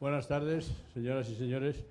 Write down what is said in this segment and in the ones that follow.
Buenas tardes, señoras y señores.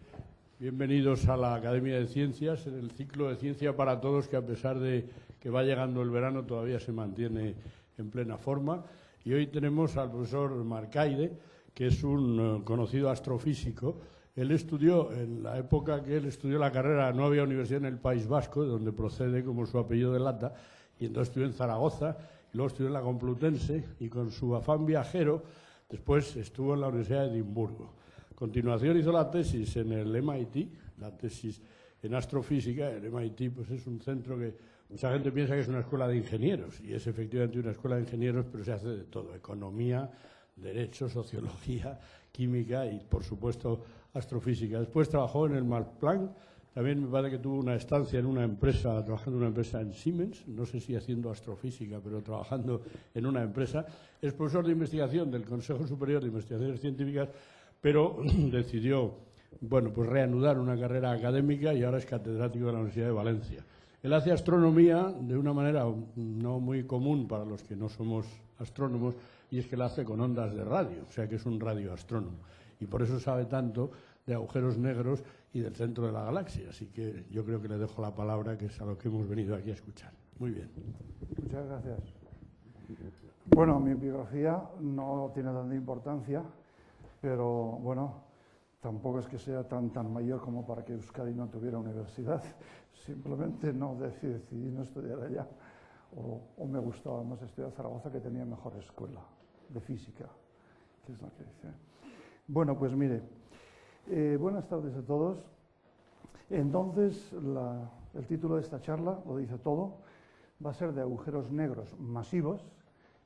Bienvenidos a la Academia de Ciencias, en el ciclo de Ciencia para Todos, que a pesar de que va llegando el verano todavía se mantiene en plena forma. Y hoy tenemos al profesor Marcaide, que es un conocido astrofísico. Él estudió, en la época que él estudió la carrera, no había universidad en el País Vasco, de donde procede como su apellido delata, y entonces estudió en Zaragoza, y luego estudió en la Complutense, y con su afán viajero, después estuvo en la Universidad de Edimburgo. A continuación hizo la tesis en el MIT, la tesis en astrofísica. El MIT pues es un centro que mucha gente piensa que es una escuela de ingenieros, y es efectivamente una escuela de ingenieros, pero se hace de todo: economía, derecho, sociología, química y, por supuesto, astrofísica. Después trabajó en el Max Planck. También me parece que tuvo una estancia en una empresa, trabajando en una empresa en Siemens, no sé si haciendo astrofísica, pero trabajando en una empresa. Es profesor de investigación del Consejo Superior de Investigaciones Científicas, pero decidió, bueno, pues reanudar una carrera académica y ahora es catedrático de la Universidad de Valencia. Él hace astronomía de una manera no muy común para los que no somos astrónomos, y es que la hace con ondas de radio, o sea que es un radioastrónomo, y por eso sabe tanto de agujeros negros y del centro de la galaxia. Así que yo creo que le dejo la palabra, que es a lo que hemos venido aquí a escuchar. Muy bien. Muchas gracias. Bueno, mi biografía no tiene tanta importancia, pero bueno, tampoco es que sea tan mayor como para que Euskadi no tuviera universidad. Simplemente no decidí no estudiar allá, o me gustaba más estudiar Zaragoza, que tenía mejor escuela de física, que es lo que dice. Bueno, pues mire, buenas tardes a todos. Entonces, el título de esta charla lo dice todo. Va a ser de agujeros negros masivos,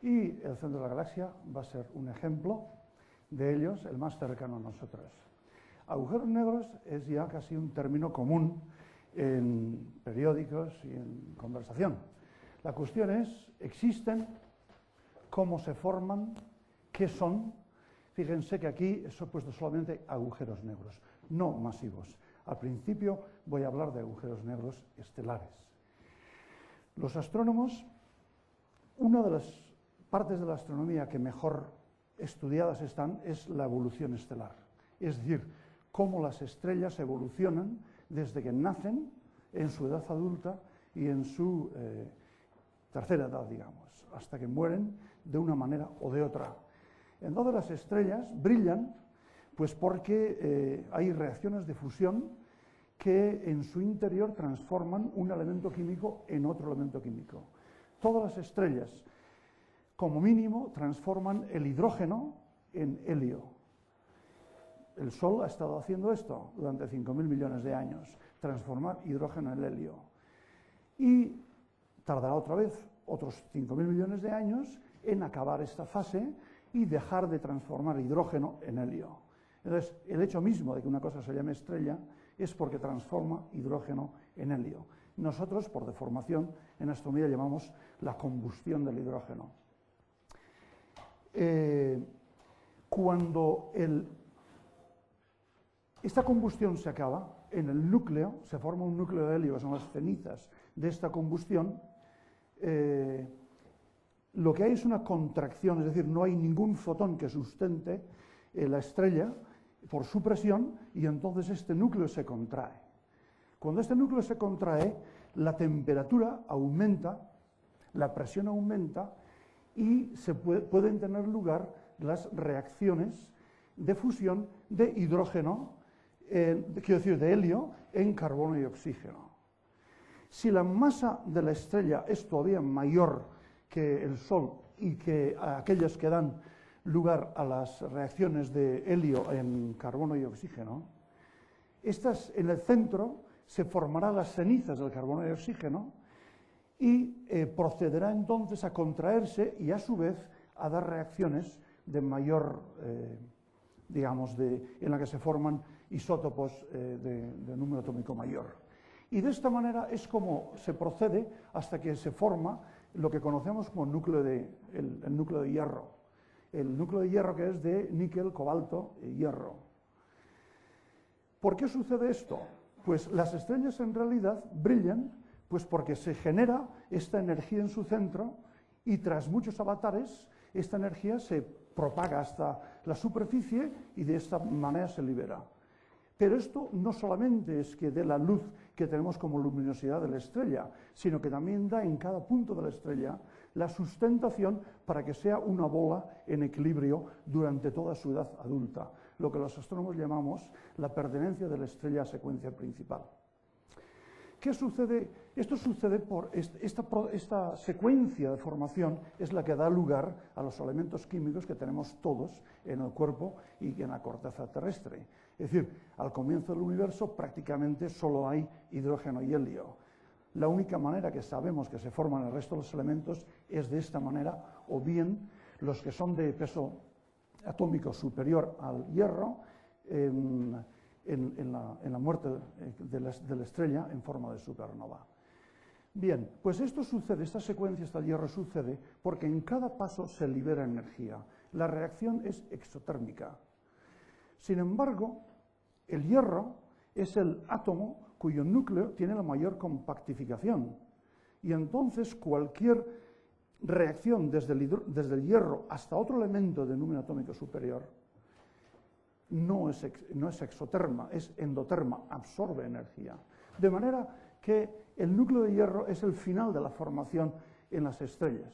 y el centro de la galaxia va a ser un ejemplo de ellos, el más cercano a nosotros. Agujeros negros es ya casi un término común en periódicos y en conversación. La cuestión es, ¿existen? ¿Cómo se forman? ¿Qué son? Fíjense que aquí he puesto solamente agujeros negros, no masivos. Al principio voy a hablar de agujeros negros estelares. Los astrónomos, una de las partes de la astronomía que mejor estudiadas están es la evolución estelar. Es decir, cómo las estrellas evolucionan desde que nacen, en su edad adulta y en su tercera edad, digamos, hasta que mueren de una manera o de otra. Entonces las estrellas brillan pues porque hay reacciones de fusión que en su interior transforman un elemento químico en otro elemento químico. Todas las estrellas, como mínimo, transforman el hidrógeno en helio. El Sol ha estado haciendo esto durante 5.000 millones de años, transformar hidrógeno en helio. Y tardará otra vez otros 5.000 millones de años en acabar esta fase y dejar de transformar hidrógeno en helio. Entonces, el hecho mismo de que una cosa se llame estrella es porque transforma hidrógeno en helio. Nosotros, por deformación, en astronomía llamamos la combustión del hidrógeno. Cuando esta combustión se acaba, en el núcleo se forma un núcleo de helio, que son las cenizas de esta combustión. Lo que hay es una contracción, es decir, no hay ningún fotón que sustente la estrella por su presión, y entonces este núcleo se contrae. Cuando este núcleo se contrae, la temperatura aumenta, la presión aumenta, y pueden tener lugar las reacciones de fusión de hidrógeno, quiero decir, de helio, en carbono y oxígeno. Si la masa de la estrella es todavía mayor que el Sol y que aquellas que dan lugar a las reacciones de helio en carbono y oxígeno, estas, en el centro se formarán las cenizas del carbono y oxígeno, y procederá entonces a contraerse y a su vez a dar reacciones de mayor, digamos, en la que se forman isótopos de número atómico mayor. Y de esta manera es como se procede hasta que se forma lo que conocemos como el núcleo de hierro. El núcleo de hierro, que es de níquel, cobalto y hierro. ¿Por qué sucede esto? Pues las estrellas en realidad brillan pues porque se genera esta energía en su centro, y tras muchos avatares esta energía se propaga hasta la superficie y de esta manera se libera. Pero esto no solamente es que dé la luz que tenemos como luminosidad de la estrella, sino que también da en cada punto de la estrella la sustentación para que sea una bola en equilibrio durante toda su edad adulta, lo que los astrónomos llamamos la pertenencia de la estrella a secuencia principal. ¿Qué sucede? Esto sucede por esta secuencia de formación es la que da lugar a los elementos químicos que tenemos todos en el cuerpo y en la corteza terrestre. Es decir, al comienzo del universo prácticamente solo hay hidrógeno y helio. La única manera que sabemos que se forman el resto de los elementos es de esta manera, o bien los que son de peso atómico superior al hierro, en la muerte de la estrella en forma de supernova. Bien, pues esto sucede, esta secuencia, esta hierro sucede porque en cada paso se libera energía. La reacción es exotérmica. Sin embargo, el hierro es el átomo cuyo núcleo tiene la mayor compactificación. Y entonces cualquier reacción desde el hierro hasta otro elemento de número atómico superior no es exoterma, es endoterma, absorbe energía. De manera que el núcleo de hierro es el final de la formación en las estrellas.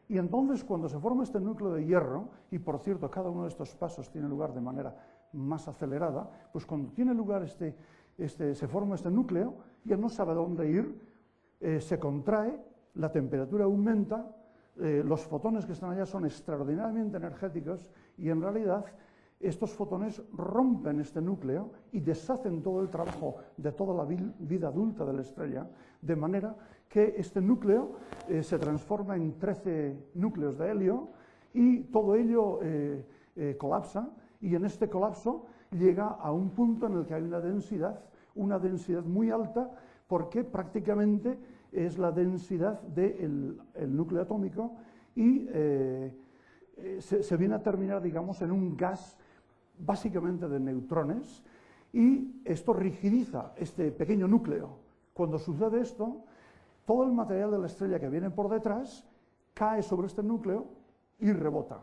Y entonces cuando se forma este núcleo de hierro, y por cierto cada uno de estos pasos tiene lugar de manera más acelerada, pues cuando tiene lugar se forma este núcleo, ya no sabe dónde ir, se contrae, la temperatura aumenta, los fotones que están allá son extraordinariamente energéticos y en realidad estos fotones rompen este núcleo y deshacen todo el trabajo de toda la vida adulta de la estrella, de manera que este núcleo se transforma en 13 núcleos de helio y todo ello colapsa, y en este colapso llega a un punto en el que hay una densidad muy alta, porque prácticamente es la densidad del núcleo atómico y se viene a terminar, digamos, en un gas básicamente de neutrones, y esto rigidiza este pequeño núcleo. Cuando sucede esto, todo el material de la estrella que viene por detrás cae sobre este núcleo y rebota,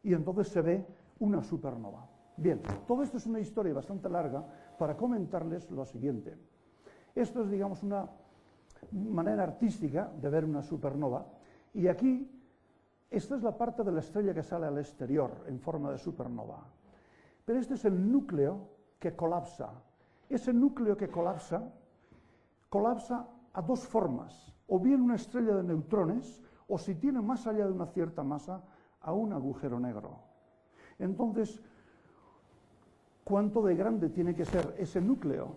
y entonces se ve una supernova. Bien, todo esto es una historia bastante larga para comentarles lo siguiente. Esto es, digamos, una manera artística de ver una supernova, y aquí esta es la parte de la estrella que sale al exterior en forma de supernova. Pero este es el núcleo que colapsa. Ese núcleo que colapsa a dos formas, o bien una estrella de neutrones, o si tiene más allá de una cierta masa, a un agujero negro. Entonces, ¿cuánto de grande tiene que ser ese núcleo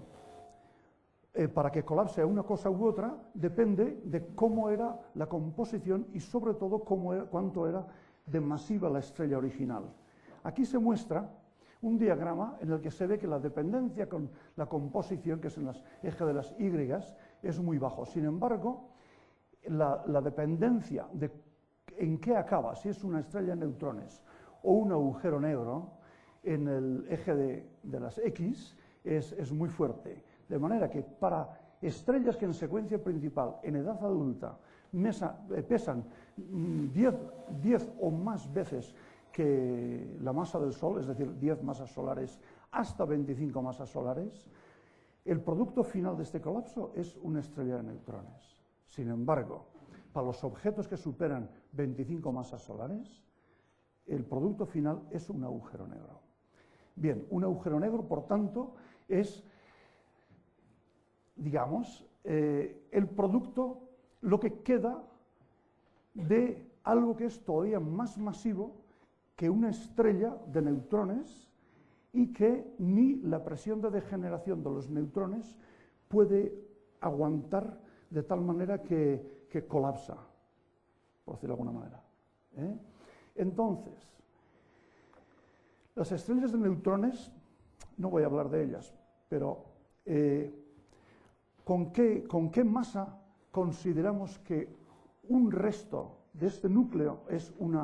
para que colapse a una cosa u otra? Depende de cómo era la composición y sobre todo cuánto era de masiva la estrella original. Aquí se muestra un diagrama en el que se ve que la dependencia con la composición, que es en el eje de las Y, es muy bajo. Sin embargo, la dependencia de en qué acaba, si es una estrella de neutrones o un agujero negro, en el eje de las X es muy fuerte. De manera que para estrellas que en secuencia principal, en edad adulta, pesan 10 o más veces que la masa del Sol, es decir, 10 masas solares hasta 25 masas solares, el producto final de este colapso es una estrella de neutrones. Sin embargo, para los objetos que superan 25 masas solares, el producto final es un agujero negro. Bien, un agujero negro, por tanto, es, digamos, el producto, lo que queda de algo que es todavía más masivo que una estrella de neutrones, y que ni la presión de degeneración de los neutrones puede aguantar de tal manera que colapsa, por decirlo de alguna manera. Entonces, las estrellas de neutrones, no voy a hablar de ellas, pero ¿con qué masa consideramos que un resto de este núcleo es un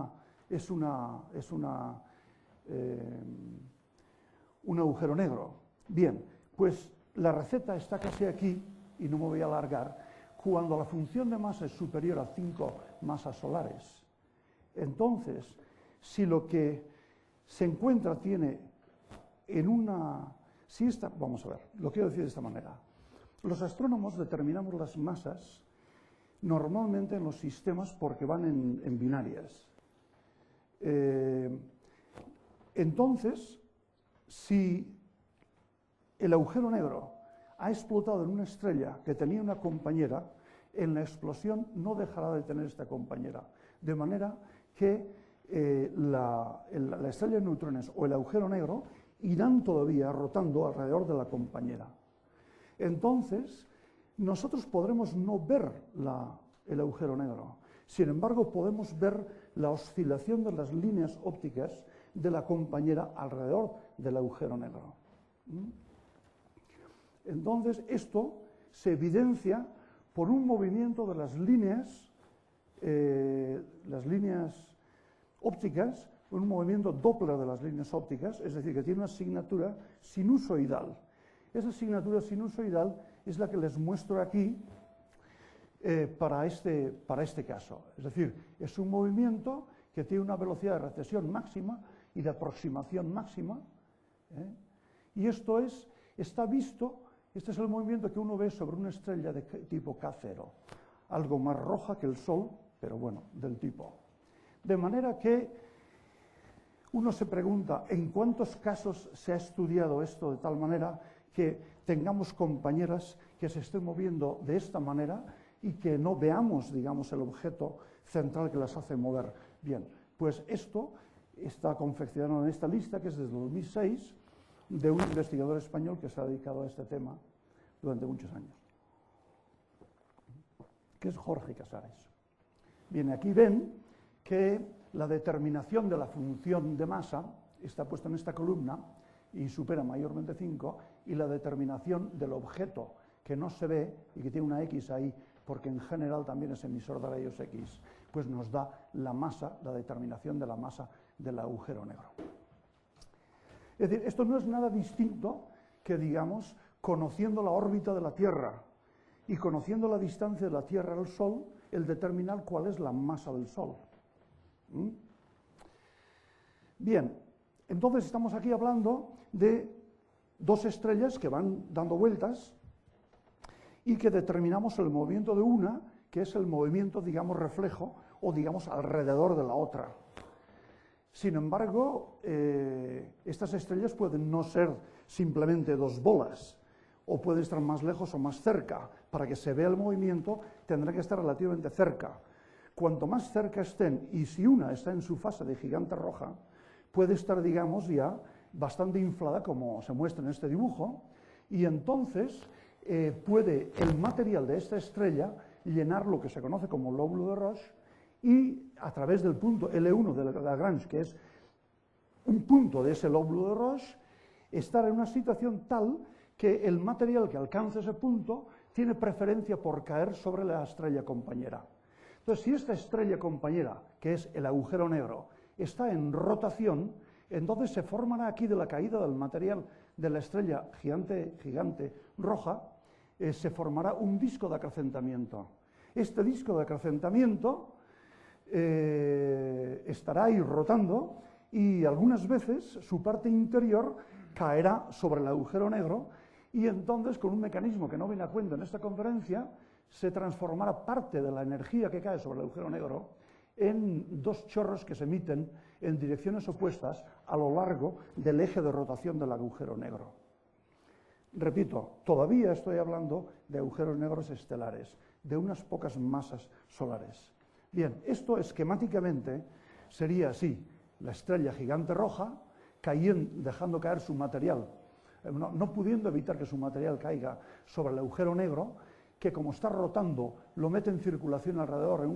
agujero negro? Bien, pues la receta está casi aquí y no me voy a alargar. Cuando la función de masa es superior a 5 masas solares, entonces si lo que se encuentra tiene en una... vamos a ver, lo quiero decir de esta manera. Los astrónomos determinamos las masas normalmente en los sistemas porque van en binarias. Entonces, si el agujero negro ha explotado en una estrella que tenía una compañera, en la explosión no dejará de tener esta compañera. De manera que la estrella de neutrones o el agujero negro irán todavía rotando alrededor de la compañera. Entonces, nosotros podremos no ver el agujero negro. Sin embargo, podemos ver la oscilación de las líneas ópticas de la compañera alrededor del agujero negro. Entonces, esto se evidencia por un movimiento de las líneas ópticas, un movimiento Doppler de las líneas ópticas, es decir, que tiene una asignatura sinusoidal. Esa asignatura sinusoidal es la que les muestro aquí para este caso. Es decir, es un movimiento que tiene una velocidad de recesión máxima y de aproximación máxima, y esto está visto. Este es el movimiento que uno ve sobre una estrella de tipo K0, algo más roja que el Sol, pero bueno, del tipo. De manera que uno se pregunta, ¿en cuántos casos se ha estudiado esto de tal manera que tengamos compañeras que se estén moviendo de esta manera y que no veamos, digamos, el objeto central que las hace mover? Bien, pues esto está confeccionado en esta lista, que es desde 2006, de un investigador español que se ha dedicado a este tema durante muchos años, que es Jorge Casares. Bien, aquí ven que la determinación de la función de masa está puesta en esta columna y supera mayormente 5, y la determinación del objeto que no se ve y que tiene una X ahí, porque en general también es emisor de rayos X, pues nos da la masa, la determinación de la masa del agujero negro. Es decir, esto no es nada distinto que, digamos, conociendo la órbita de la Tierra y conociendo la distancia de la Tierra al Sol, el determinar cuál es la masa del Sol. Bien, entonces estamos aquí hablando de dos estrellas que van dando vueltas y que determinamos el movimiento de una, que es el movimiento, digamos, reflejo o, digamos, alrededor de la otra. Sin embargo, estas estrellas pueden no ser simplemente dos bolas, o pueden estar más lejos o más cerca. Para que se vea el movimiento, tendrá que estar relativamente cerca. Cuanto más cerca estén, y si una está en su fase de gigante roja, puede estar, digamos, ya bastante inflada, como se muestra en este dibujo, y entonces puede el material de esta estrella llenar lo que se conoce como lóbulo de Roche, y a través del punto L1 de Lagrange, que es un punto de ese lóbulo de Roche, estar en una situación tal que el material que alcanza ese punto tiene preferencia por caer sobre la estrella compañera. Entonces, si esta estrella compañera, que es el agujero negro, está en rotación, entonces se formará aquí de la caída del material de la estrella gigante roja, se formará un disco de acrecentamiento. Este disco de acrecentamiento estará ahí rotando y algunas veces su parte interior caerá sobre el agujero negro, y entonces, con un mecanismo que no viene a cuento en esta conferencia, se transformará parte de la energía que cae sobre el agujero negro en dos chorros que se emiten en direcciones opuestas a lo largo del eje de rotación del agujero negro. Repito, todavía estoy hablando de agujeros negros estelares, de unas pocas masas solares. Bien, esto esquemáticamente sería así: la estrella gigante roja dejando caer su material, no pudiendo evitar que su material caiga sobre el agujero negro, que como está rotando lo mete en circulación alrededor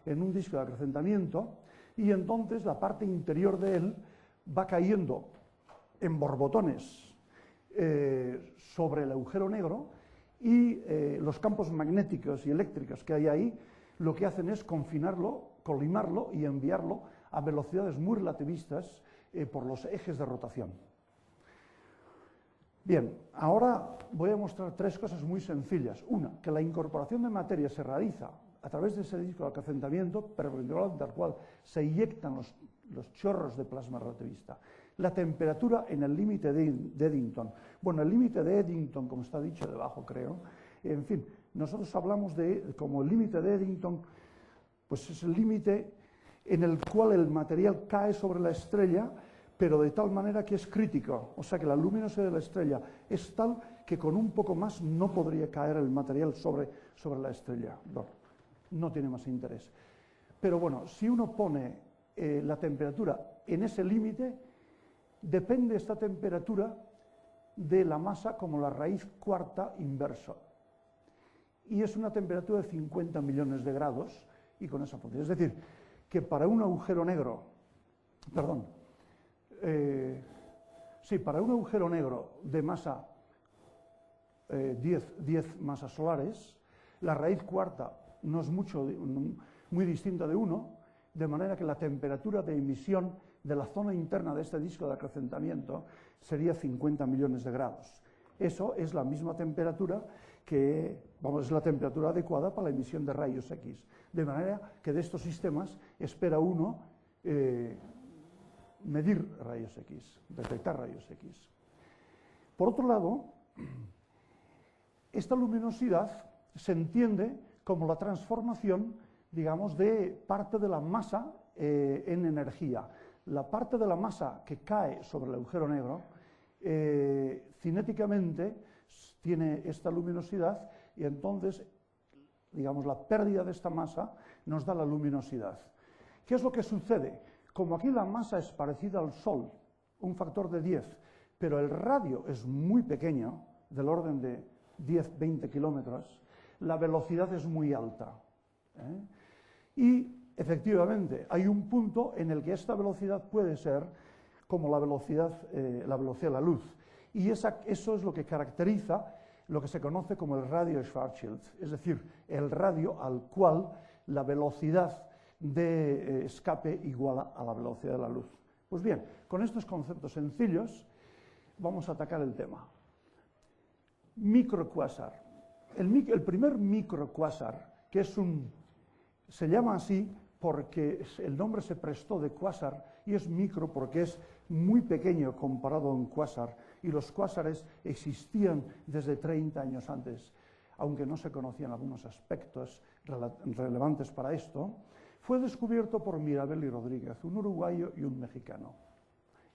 en un disco de acrecentamiento, y entonces la parte interior de él va cayendo en borbotones sobre el agujero negro, y los campos magnéticos y eléctricos que hay ahí lo que hacen es confinarlo, colimarlo y enviarlo a velocidades muy relativistas por los ejes de rotación. Bien, ahora voy a mostrar tres cosas muy sencillas. Una, que la incorporación de materia se realiza a través de ese disco de acrecentamiento, perpendicular al cual se inyectan los chorros de plasma relativista. La temperatura en el límite de Eddington. Bueno, el límite de Eddington, como está dicho debajo, creo, en fin, nosotros hablamos de, como el límite de Eddington, pues es el límite en el cual el material cae sobre la estrella, pero de tal manera que es crítico, o sea que la luminosidad de la estrella es tal que con un poco más no podría caer el material sobre la estrella. No tiene más interés. Pero bueno, si uno pone la temperatura en ese límite, depende esta temperatura de la masa como la raíz cuarta inversa. Y es una temperatura de 50 millones de grados, y con esa potencia. Es decir, que para un agujero negro, perdón, para un agujero negro de masa 10 masas solares, la raíz cuarta no es muy distinta de 1, de manera que la temperatura de emisión de la zona interna de este disco de acrecentamiento sería 50 millones de grados. Eso es la misma temperatura que, es la temperatura adecuada para la emisión de rayos X. De manera que de estos sistemas espera uno medir rayos X, detectar rayos X. Por otro lado, esta luminosidad se entiende como la transformación, digamos, de parte de la masa en energía. La parte de la masa que cae sobre el agujero negro, cinéticamente tiene esta luminosidad y entonces, digamos, la pérdida de esta masa nos da la luminosidad. ¿Qué es lo que sucede? Como aquí la masa es parecida al Sol, un factor de 10, pero el radio es muy pequeño, del orden de 10-20 kilómetros, la velocidad es muy alta. Y efectivamente hay un punto en el que esta velocidad puede ser como la velocidad de la luz. Y eso es lo que caracteriza lo que se conoce como el radio Schwarzschild, es decir, el radio al cual la velocidad de escape iguala a la velocidad de la luz. Pues bien, con estos conceptos sencillos vamos a atacar el tema. Microcuásar. El primer microcuásar, que se llama así porque el nombre se prestó de cuásar y es micro porque es muy pequeño comparado a un cuásar, y los cuásares existían desde 30 años antes, aunque no se conocían algunos aspectos relevantes para esto. Fue descubierto por Mirabel y Rodríguez, un uruguayo y un mexicano,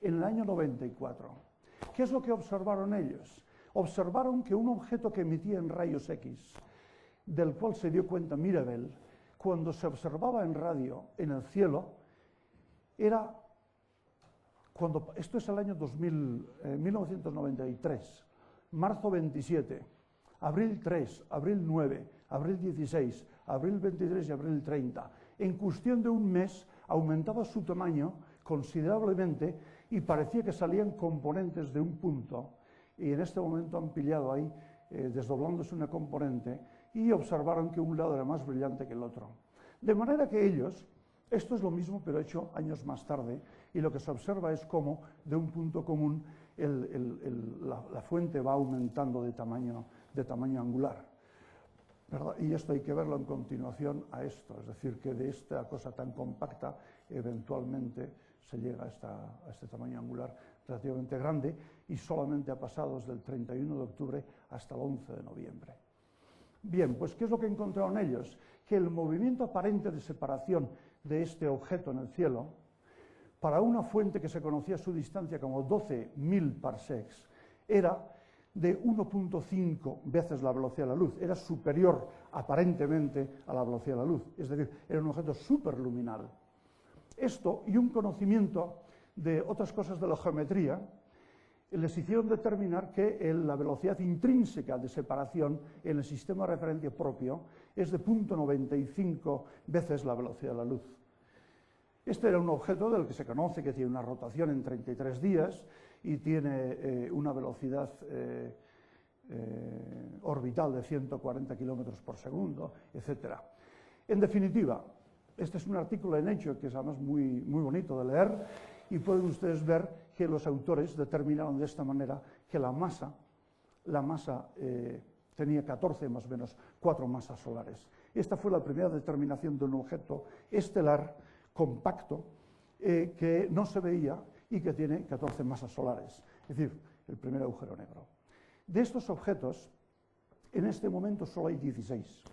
en el año 94. ¿Qué es lo que observaron ellos? Observaron que un objeto que emitía en rayos X, del cual se dio cuenta Mirabel, cuando se observaba en radio en el cielo, esto es el año 1993, marzo 27, abril 3, abril 9, abril 16, abril 23 y abril 30. En cuestión de un mes aumentaba su tamaño considerablemente y parecía que salían componentes de un punto, y en este momento han pillado ahí, desdoblándose una componente, y observaron que un lado era más brillante que el otro. De manera que ellos, esto es lo mismo pero hecho años más tarde, y lo que se observa es cómo de un punto común la fuente va aumentando de tamaño angular, ¿verdad? Y esto hay que verlo en continuación a esto, es decir, que de esta cosa tan compacta eventualmente se llega a este tamaño angular relativamente grande, y solamente ha pasado desde el 31 de octubre hasta el 11 de noviembre. Bien, pues ¿qué es lo que encontraron ellos? Que el movimiento aparente de separación de este objeto en el cielo, para una fuente que se conocía a su distancia como 12.000 parsecs, era de 1.5 veces la velocidad de la luz, era superior aparentemente a la velocidad de la luz, es decir, era un objeto superluminal. Esto y un conocimiento de otras cosas de la geometría les hicieron determinar que la velocidad intrínseca de separación en el sistema de referencia propio es de 0.95 veces la velocidad de la luz. Este era un objeto del que se conoce que tiene una rotación en 33 días y tiene una velocidad orbital de 140 kilómetros por segundo, etc. En definitiva, este es un artículo en Nature que es además muy bonito de leer, y pueden ustedes ver que los autores determinaron de esta manera que la masa tenía 14 más o menos 4 masas solares. Esta fue la primera determinación de un objeto estelar compacto que no se veía y que tiene 14 masas solares, es decir, el primer agujero negro. De estos objetos, en este momento solo hay 16.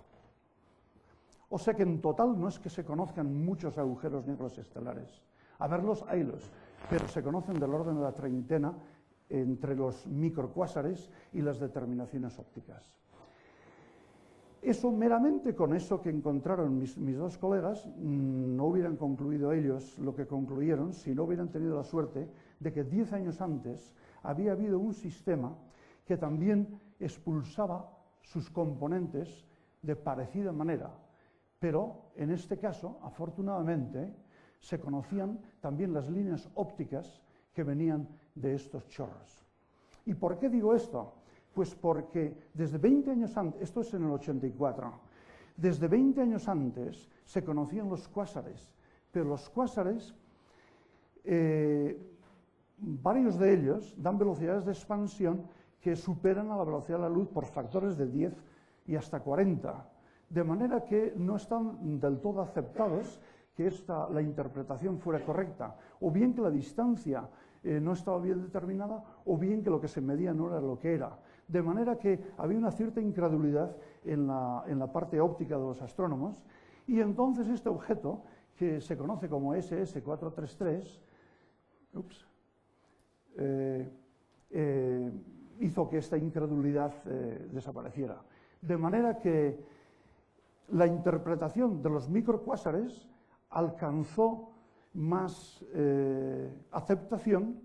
O sea que en total no es que se conozcan muchos agujeros negros estelares. A verlos, haylos, pero se conocen del orden de la treintena entre los microcuásares y las determinaciones ópticas. Eso, meramente con eso que encontraron mis dos colegas, no hubieran concluido ellos lo que concluyeron si no hubieran tenido la suerte de que 10 años antes había habido un sistema que también expulsaba sus componentes de parecida manera, pero en este caso, afortunadamente, se conocían también las líneas ópticas que venían de estos chorros. ¿Y por qué digo esto? Pues porque desde 20 años antes, esto es en el 84, desde 20 años antes se conocían los cuásares, pero los cuásares, varios de ellos dan velocidades de expansión que superan a la velocidad de la luz por factores de 10 y hasta 40, de manera que no están del todo aceptados que la interpretación fuera correcta, o bien que la distancia no estaba bien determinada, o bien que lo que se medía no era lo que era. De manera que había una cierta incredulidad en la parte óptica de los astrónomos, y entonces este objeto, que se conoce como SS433, hizo que esta incredulidad desapareciera. De manera que la interpretación de los microcuásares alcanzó más aceptación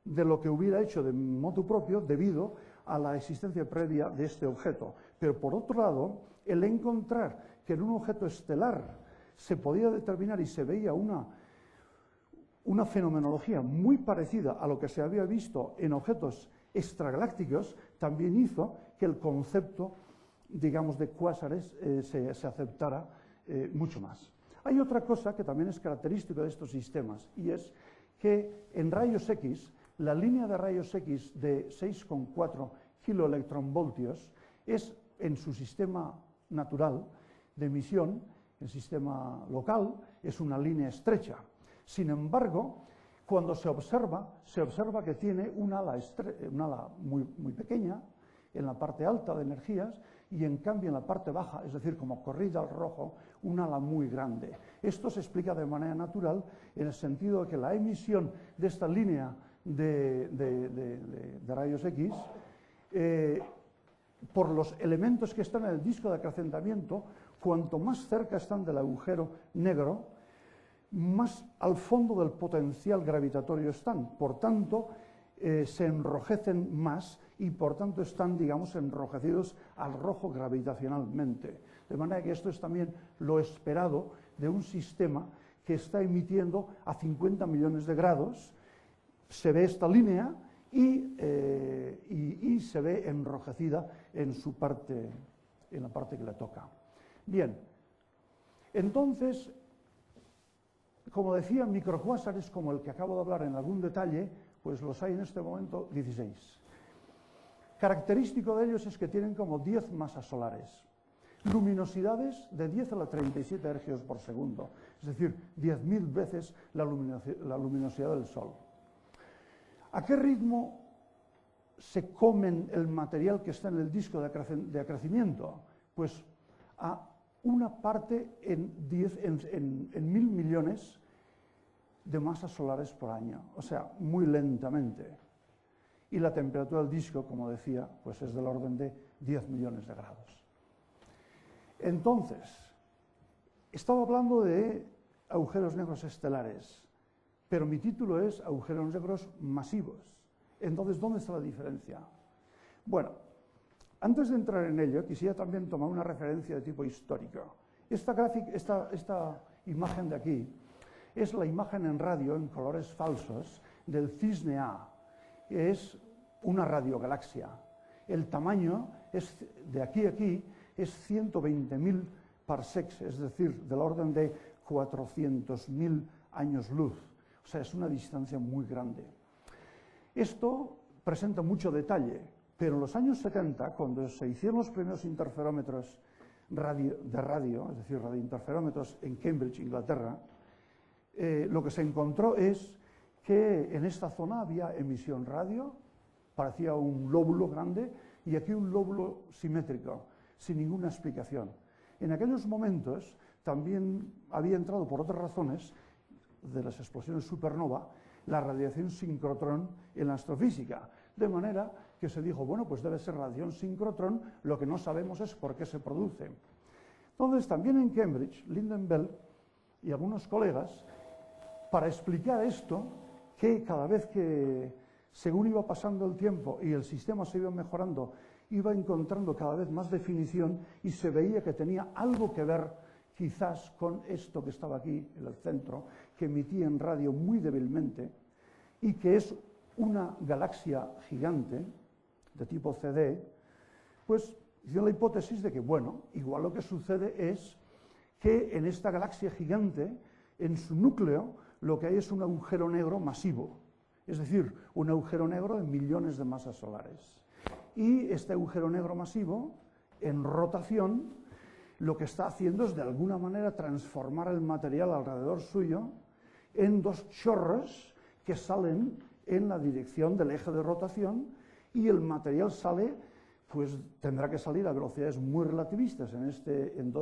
de lo que hubiera hecho de motu propio debido a la existencia previa de este objeto. Pero por otro lado, el encontrar que en un objeto estelar se podía determinar y se veía una fenomenología muy parecida a lo que se había visto en objetos extragalácticos, también hizo que el concepto, digamos, de cuásares se aceptara mucho más. Hay otra cosa que también es característica de estos sistemas, y es que en rayos X, la línea de rayos X de 6,4 kiloelectronvoltios es, en su sistema natural de emisión, el sistema local, es una línea estrecha. Sin embargo, cuando se observa que tiene un ala muy pequeña en la parte alta de energías, y en cambio en la parte baja, es decir, como corrida al rojo, un ala muy grande. Esto se explica de manera natural en el sentido de que la emisión de esta línea de rayos X, por los elementos que están en el disco de acrecentamiento, cuanto más cerca están del agujero negro, más al fondo del potencial gravitatorio están. Por tanto, se enrojecen más y por tanto están, digamos, enrojecidos al rojo gravitacionalmente. De manera que esto es también lo esperado de un sistema que está emitiendo a 50 millones de grados. Se ve esta línea y se ve enrojecida en la parte que le toca. Bien, entonces, como decía, microcuásares como el que acabo de hablar en algún detalle, pues los hay en este momento 16. Característico de ellos es que tienen como 10 masas solares, luminosidades de 10 a la 37 ergios por segundo, es decir, 10.000 veces la luminosidad del Sol. ¿A qué ritmo se comen el material que está en el disco de acrecimiento? Pues a una parte en 1.000 millones de masas solares por año, o sea, muy lentamente. Y la temperatura del disco, como decía, pues es del orden de 10 millones de grados. Entonces, estaba hablando de agujeros negros estelares, pero mi título es agujeros negros masivos. Entonces, ¿dónde está la diferencia? Bueno, antes de entrar en ello, quisiera también tomar una referencia de tipo histórico. Esta imagen de aquí es la imagen en radio, en colores falsos, del Cisne A, que es una radiogalaxia. El tamaño es, de aquí a aquí, es 120.000 parsecs, es decir, del orden de 400.000 años luz. O sea, es una distancia muy grande. Esto presenta mucho detalle, pero en los años 70, cuando se hicieron los primeros interferómetros de radio, es decir, radiointerferómetros en Cambridge, Inglaterra, lo que se encontró es que en esta zona había emisión radio, parecía un lóbulo grande, y aquí un lóbulo simétrico, sin ninguna explicación. En aquellos momentos también había entrado, por otras razones, de las explosiones supernova, la radiación sincrotrón en la astrofísica, de manera que se dijo, bueno, pues debe ser radiación sincrotrón, lo que no sabemos es por qué se produce. Entonces, también en Cambridge, Lyndon Bell y algunos colegas, para explicar esto, que cada vez que, según iba pasando el tiempo y el sistema se iba mejorando, iba encontrando cada vez más definición y se veía que tenía algo que ver quizás con esto que estaba aquí en el centro, que emitía en radio muy débilmente y que es una galaxia gigante de tipo CD, pues hicieron la hipótesis de que, bueno, igual lo que sucede es que en esta galaxia gigante, en su núcleo, lo que hay es un agujero negro masivo, es decir, un agujero negro de millones de masas solares. Y este agujero negro masivo, en rotación, lo que está haciendo es de alguna manera transformar el material alrededor suyo en dos chorros que salen en la dirección del eje de rotación, y el material sale, pues tendrá que salir a velocidades muy relativistas en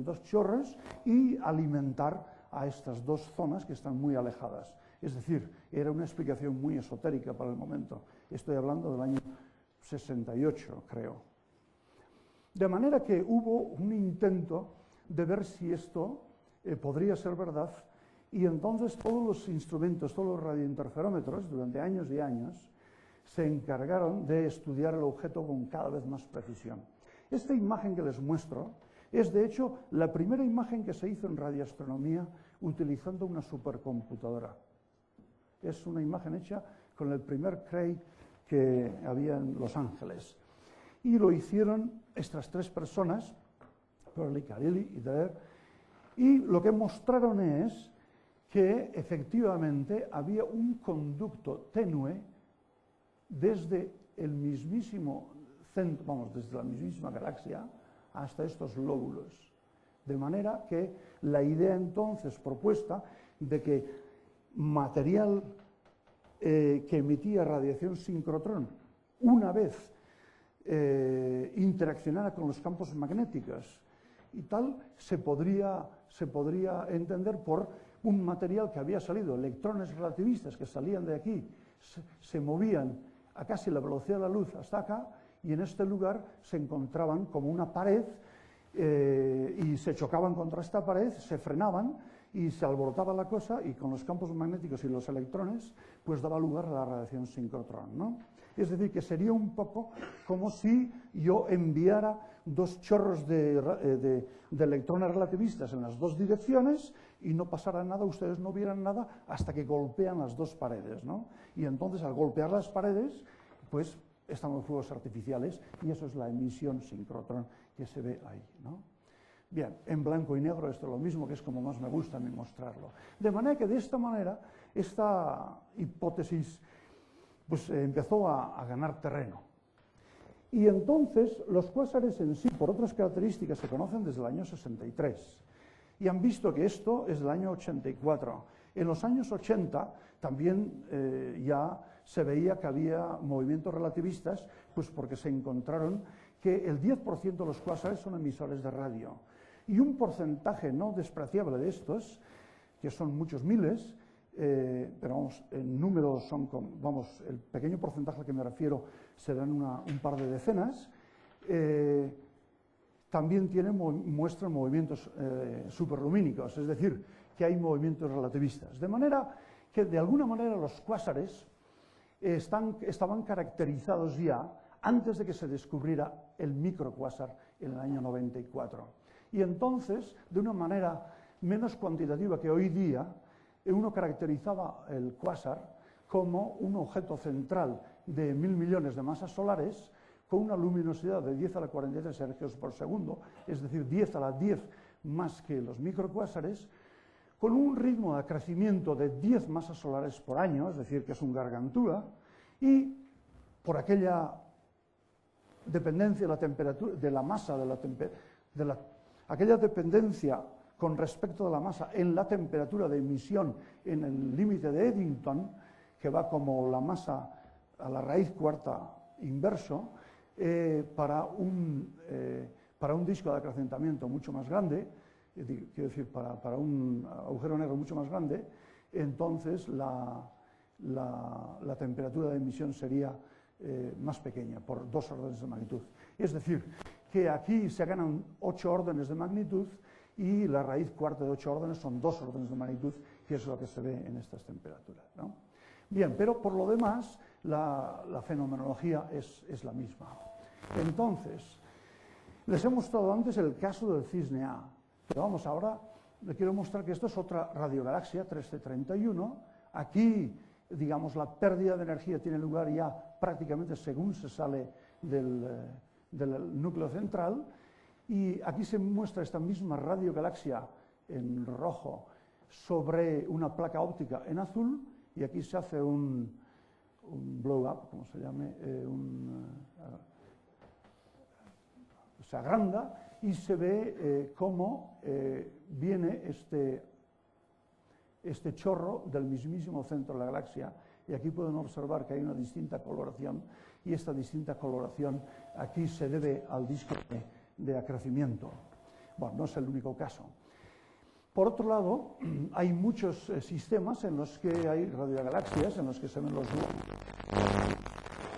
dos chorros y alimentar a estas dos zonas que están muy alejadas. Es decir, era una explicación muy esotérica para el momento. Estoy hablando del año 68, creo. De manera que hubo un intento de ver si esto podría ser verdad, y entonces todos los instrumentos, todos los radiointerferómetros, durante años y años, se encargaron de estudiar el objeto con cada vez más precisión. Esta imagen que les muestro es, de hecho, la primera imagen que se hizo en radioastronomía utilizando una supercomputadora. Es una imagen hecha con el primer Cray que había en Los Ángeles. Y lo hicieron estas tres personas, Perley, Carilli y Dreher, y lo que mostraron es que efectivamente había un conducto tenue desde el mismísimo centro, vamos, desde la mismísima galaxia hasta estos lóbulos. De manera que la idea entonces propuesta de que material que emitía radiación sincrotrón, una vez interaccionara con los campos magnéticos y tal, se podría entender por un material que había salido, electrones relativistas que salían de aquí, se movían a casi la velocidad de la luz hasta acá, y en este lugar se encontraban como una pared y se chocaban contra esta pared, se frenaban y se alborotaba la cosa, y con los campos magnéticos y los electrones pues daba lugar a la radiación sincrotrón, ¿no? Es decir, que sería un poco como si yo enviara dos chorros de electrones relativistas en las dos direcciones y no pasara nada, ustedes no vieran nada hasta que golpean las dos paredes, ¿no? Y entonces, al golpear las paredes, pues están los fuegos artificiales, y eso es la emisión sincrotrón que se ve ahí, ¿no? Bien, en blanco y negro esto es lo mismo, que es como más me gusta a mí mostrarlo. De manera que de esta manera esta hipótesis pues empezó a ganar terreno. Y entonces los cuásares en sí, por otras características, se conocen desde el año 63. Y han visto que esto es del año 84. En los años 80 también ya se veía que había movimientos relativistas, pues porque se encontraron que el 10% de los cuásares son emisores de radio. Y un porcentaje no despreciable de estos, que son muchos miles, pero vamos, en números son, vamos, el pequeño porcentaje al que me refiero serán un par de decenas, también muestran movimientos superlumínicos, es decir, que hay movimientos relativistas. De manera que, de alguna manera, los cuásares estaban caracterizados ya antes de que se descubriera el microcuásar en el año 94. Y entonces, de una manera menos cuantitativa que hoy día, uno caracterizaba el cuásar como un objeto central de 1.000 millones de masas solares con una luminosidad de 10 a la 43 ergios por segundo, es decir, 10 a la 10 más que los microcuásares, con un ritmo de crecimiento de 10 masas solares por año, es decir, que es un gargantúa, y por aquella dependencia de la temperatura, de la masa, aquella dependencia con respecto de la masa en la temperatura de emisión en el límite de Eddington, que va como la masa a la raíz cuarta inverso, para un disco de acrecentamiento mucho más grande, quiero decir, para un agujero negro mucho más grande, entonces la temperatura de emisión sería más pequeña, por 2 órdenes de magnitud. Es decir, que aquí se ganan 8 órdenes de magnitud y la raíz cuarta de 8 órdenes son 2 órdenes de magnitud, que es lo que se ve en estas temperaturas, ¿no? Bien, pero por lo demás la fenomenología es la misma. Entonces, les he mostrado antes el caso del Cisne A, pero vamos, ahora le quiero mostrar que esto es otra radiogalaxia, 3C31. Aquí, digamos, la pérdida de energía tiene lugar ya prácticamente según se sale del núcleo central, y aquí se muestra esta misma radiogalaxia en rojo sobre una placa óptica en azul, y aquí se hace un blow up, como se llame, se agranda y se ve cómo viene este chorro del mismísimo centro de la galaxia, y aquí pueden observar que hay una distinta coloración, y esta distinta coloración aquí se debe al disco de acrecimiento. Bueno, no es el único caso. Por otro lado, hay muchos sistemas en los que hay radiogalaxias, en los que se ven los globos,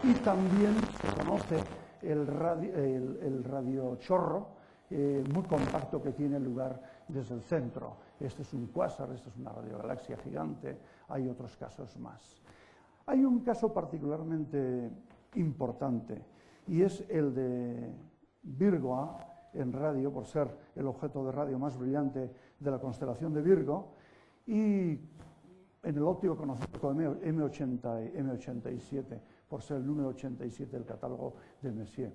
y también se conoce el radiochorro muy compacto que tiene lugar desde el centro. Este es un cuásar, esta es una radiogalaxia gigante, hay otros casos más. Hay un caso particularmente importante, y es el de Virgo A en radio, por ser el objeto de radio más brillante de la constelación de Virgo, y en el óptico conocido como M87, por ser el número 87 del catálogo de Messier.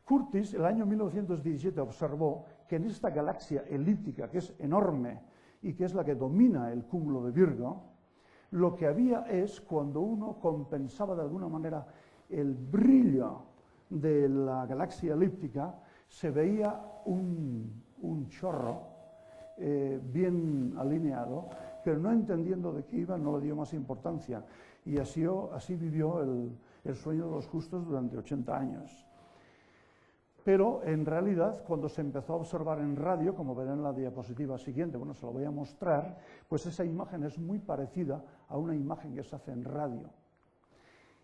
Curtis, el año 1917, observó que en esta galaxia elíptica, que es enorme y que es la que domina el cúmulo de Virgo, lo que había es, cuando uno compensaba de alguna manera el brillo de la galaxia elíptica, se veía un chorro bien alineado, pero no entendiendo de qué iba, no le dio más importancia. Y así vivió el sueño de los justos durante 80 años. Pero en realidad, cuando se empezó a observar en radio, como verán en la diapositiva siguiente, bueno, se lo voy a mostrar, pues esa imagen es muy parecida a una imagen que se hace en radio.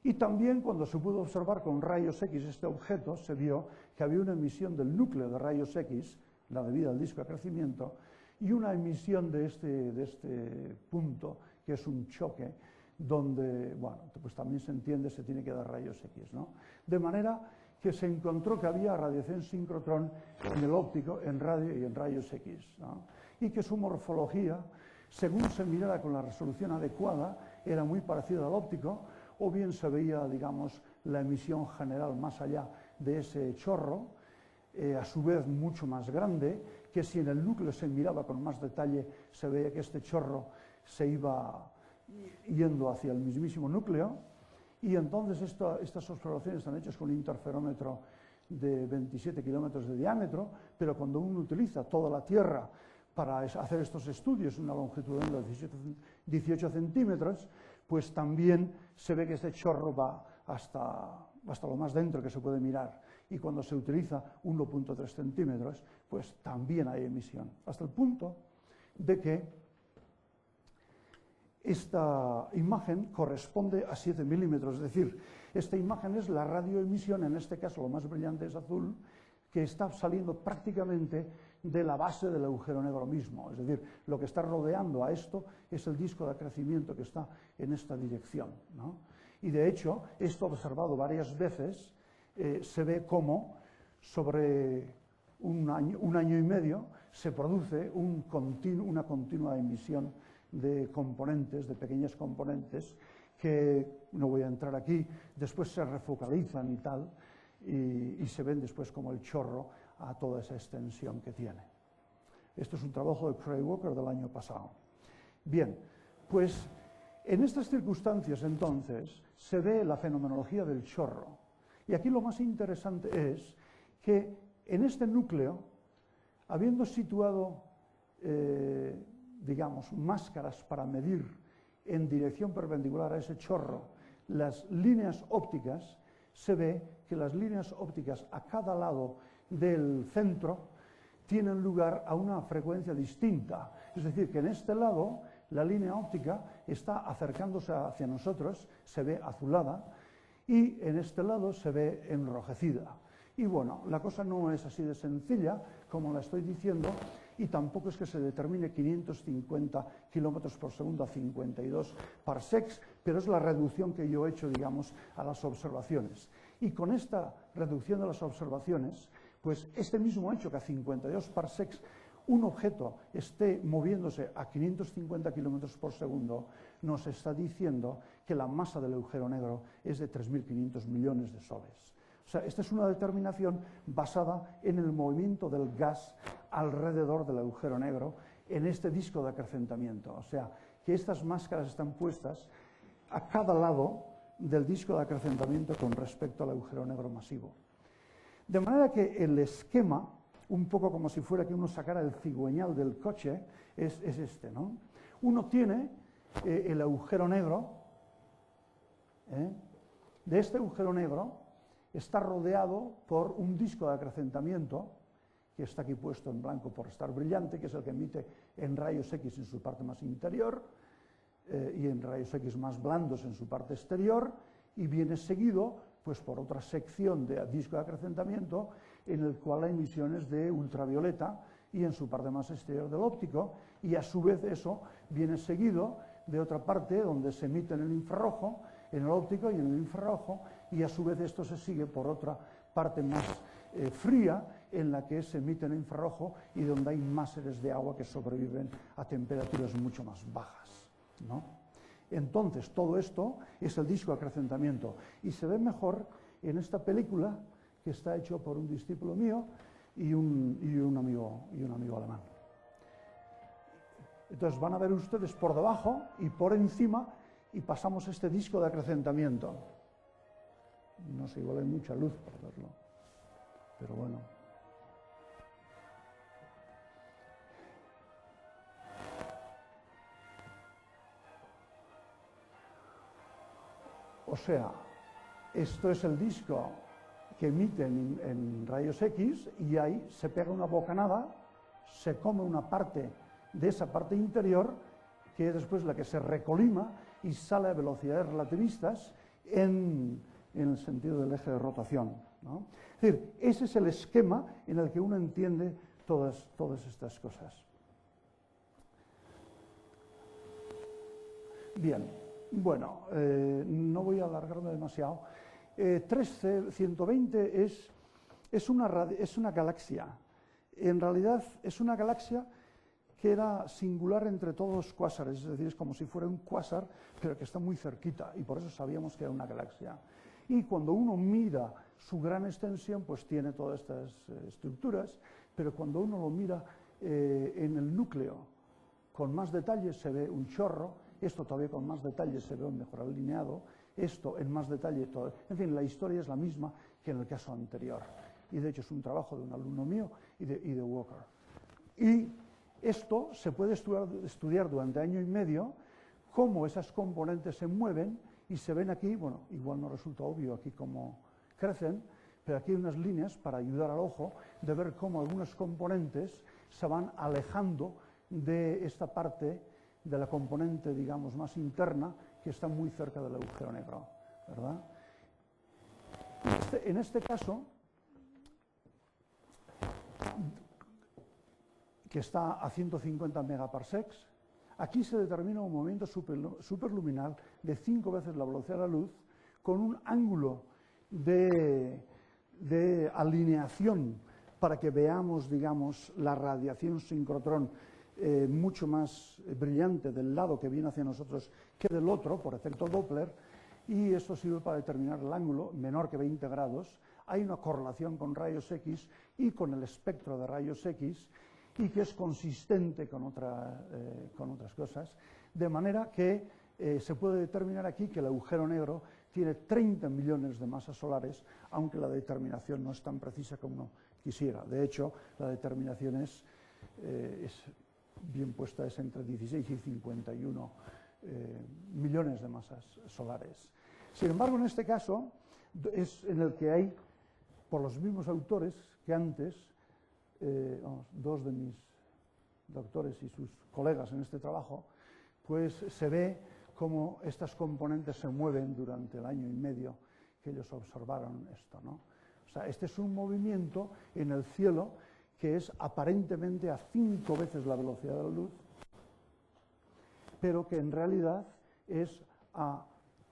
Y también cuando se pudo observar con rayos X este objeto, se vio que había una emisión del núcleo de rayos X, la debida al disco de crecimiento, y una emisión de este punto, que es un choque, donde, bueno, pues también se entiende, se tiene que dar rayos X, ¿no? De manera que se encontró que había radiación sincrotrón en el óptico, en radio y en rayos X, ¿no? Y que su morfología, según se mirara con la resolución adecuada, era muy parecida al óptico, o bien se veía, digamos, la emisión general más allá de ese chorro, a su vez mucho más grande, que si en el núcleo se miraba con más detalle, se veía que este chorro se iba yendo hacia el mismísimo núcleo. Y entonces estas observaciones están hechas con un interferómetro de 27 kilómetros de diámetro, pero cuando uno utiliza toda la Tierra para hacer estos estudios, una longitud de 18 centímetros, pues también se ve que este chorro va hasta lo más dentro que se puede mirar. Y cuando se utiliza 1,3 centímetros, pues también hay emisión. Hasta el punto de que esta imagen corresponde a 7 milímetros, es decir, esta imagen es la radioemisión, en este caso lo más brillante es azul, que está saliendo prácticamente de la base del agujero negro mismo, es decir, lo que está rodeando a esto es el disco de acrecimiento que está en esta dirección, ¿no? Y de hecho, esto observado varias veces, se ve cómo sobre un año y medio se produce una continua emisión de componentes, de pequeñas componentes, que no voy a entrar aquí, después se refocalizan y tal, y se ven después como el chorro a toda esa extensión que tiene. Esto es un trabajo de Craig Walker del año pasado. Bien, pues en estas circunstancias entonces se ve la fenomenología del chorro. Y aquí lo más interesante es que en este núcleo, habiendo situado digamos, máscaras para medir en dirección perpendicular a ese chorro las líneas ópticas, se ve que las líneas ópticas a cada lado del centro tienen lugar a una frecuencia distinta. Es decir, que en este lado la línea óptica está acercándose hacia nosotros, se ve azulada, y en este lado se ve enrojecida. Y bueno, la cosa no es así de sencilla, como la estoy diciendo, y tampoco es que se determine 550 kilómetros por segundo a 52 parsecs, pero es la reducción que yo he hecho, digamos, a las observaciones. Y con esta reducción de las observaciones, pues este mismo hecho que a 52 parsecs un objeto esté moviéndose a 550 kilómetros por segundo, nos está diciendo que la masa del agujero negro es de 3.500 millones de soles. O sea, esta es una determinación basada en el movimiento del gas alrededor del agujero negro en este disco de acrecentamiento. O sea, que estas máscaras están puestas a cada lado del disco de acrecentamiento con respecto al agujero negro masivo. De manera que el esquema, un poco como si fuera que uno sacara el cigüeñal del coche, es este, ¿no? Uno tiene el agujero negro, de este agujero negro está rodeado por un disco de acrecentamiento, que está aquí puesto en blanco por estar brillante, que es el que emite en rayos X en su parte más interior, y en rayos X más blandos en su parte exterior, y viene seguido pues, por otra sección de disco de acrecentamiento, en el cual hay emisiones de ultravioleta, y en su parte más exterior del óptico, y a su vez eso viene seguido de otra parte donde se emite en el infrarrojo, en el óptico y en el infrarrojo, y a su vez esto se sigue por otra parte más fría, en la que se emite en el infrarrojo y donde hay máseres de agua que sobreviven a temperaturas mucho más bajas, ¿no? Entonces, todo esto es el disco de acrecentamiento, y se ve mejor en esta película que está hecho por un discípulo mío y un amigo alemán. Entonces van a ver ustedes por debajo y por encima, y pasamos este disco de acrecentamiento. No sé, igual hay mucha luz para verlo, pero bueno. O sea, esto es el disco que emite en rayos X, y ahí se pega una bocanada, se come una parte de esa parte interior, que es después la que se recolima y sale a velocidades relativistas en el sentido del eje de rotación, ¿no? Es decir, ese es el esquema en el que uno entiende todas estas cosas. Bien, bueno, no voy a alargarme demasiado. 3C120 es una galaxia. En realidad es una galaxia que era singular entre todos los cuásares, es decir, es como si fuera un cuásar, pero que está muy cerquita, y por eso sabíamos que era una galaxia. Y cuando uno mira su gran extensión, pues tiene todas estas estructuras, pero cuando uno lo mira en el núcleo con más detalle se ve un chorro, esto todavía con más detalle se ve un mejor alineado, esto en más detalle todo. En fin, la historia es la misma que en el caso anterior, y de hecho es un trabajo de un alumno mío y de Walker. Y esto se puede estudiar durante año y medio, cómo esas componentes se mueven, y se ven aquí, bueno, igual no resulta obvio aquí cómo crecen, pero aquí hay unas líneas para ayudar al ojo de ver cómo algunos componentes se van alejando de esta parte de la componente, digamos, más interna, que está muy cerca del agujero negro, ¿verdad? En este caso, que está a 150 megaparsecs, aquí se determina un movimiento superluminal de 5 veces la velocidad de la luz, con un ángulo de alineación para que veamos, digamos, la radiación sincrotrón mucho más brillante del lado que viene hacia nosotros que del otro, por efecto Doppler, y esto sirve para determinar el ángulo menor que 20 grados. Hay una correlación con rayos X y con el espectro de rayos X, y que es consistente con otras cosas, de manera que se puede determinar aquí que el agujero negro tiene 30 millones de masas solares, aunque la determinación no es tan precisa como uno quisiera. De hecho, la determinación es bien puesta es entre 16 y 51 millones de masas solares. Sin embargo, en este caso es en el que hay, por los mismos autores que antes, dos de mis doctores y sus colegas en este trabajo, pues se ve cómo estas componentes se mueven durante el año y medio que ellos observaron esto, ¿no? O sea, este es un movimiento en el cielo que es aparentemente a 5 veces la velocidad de la luz, pero que en realidad es a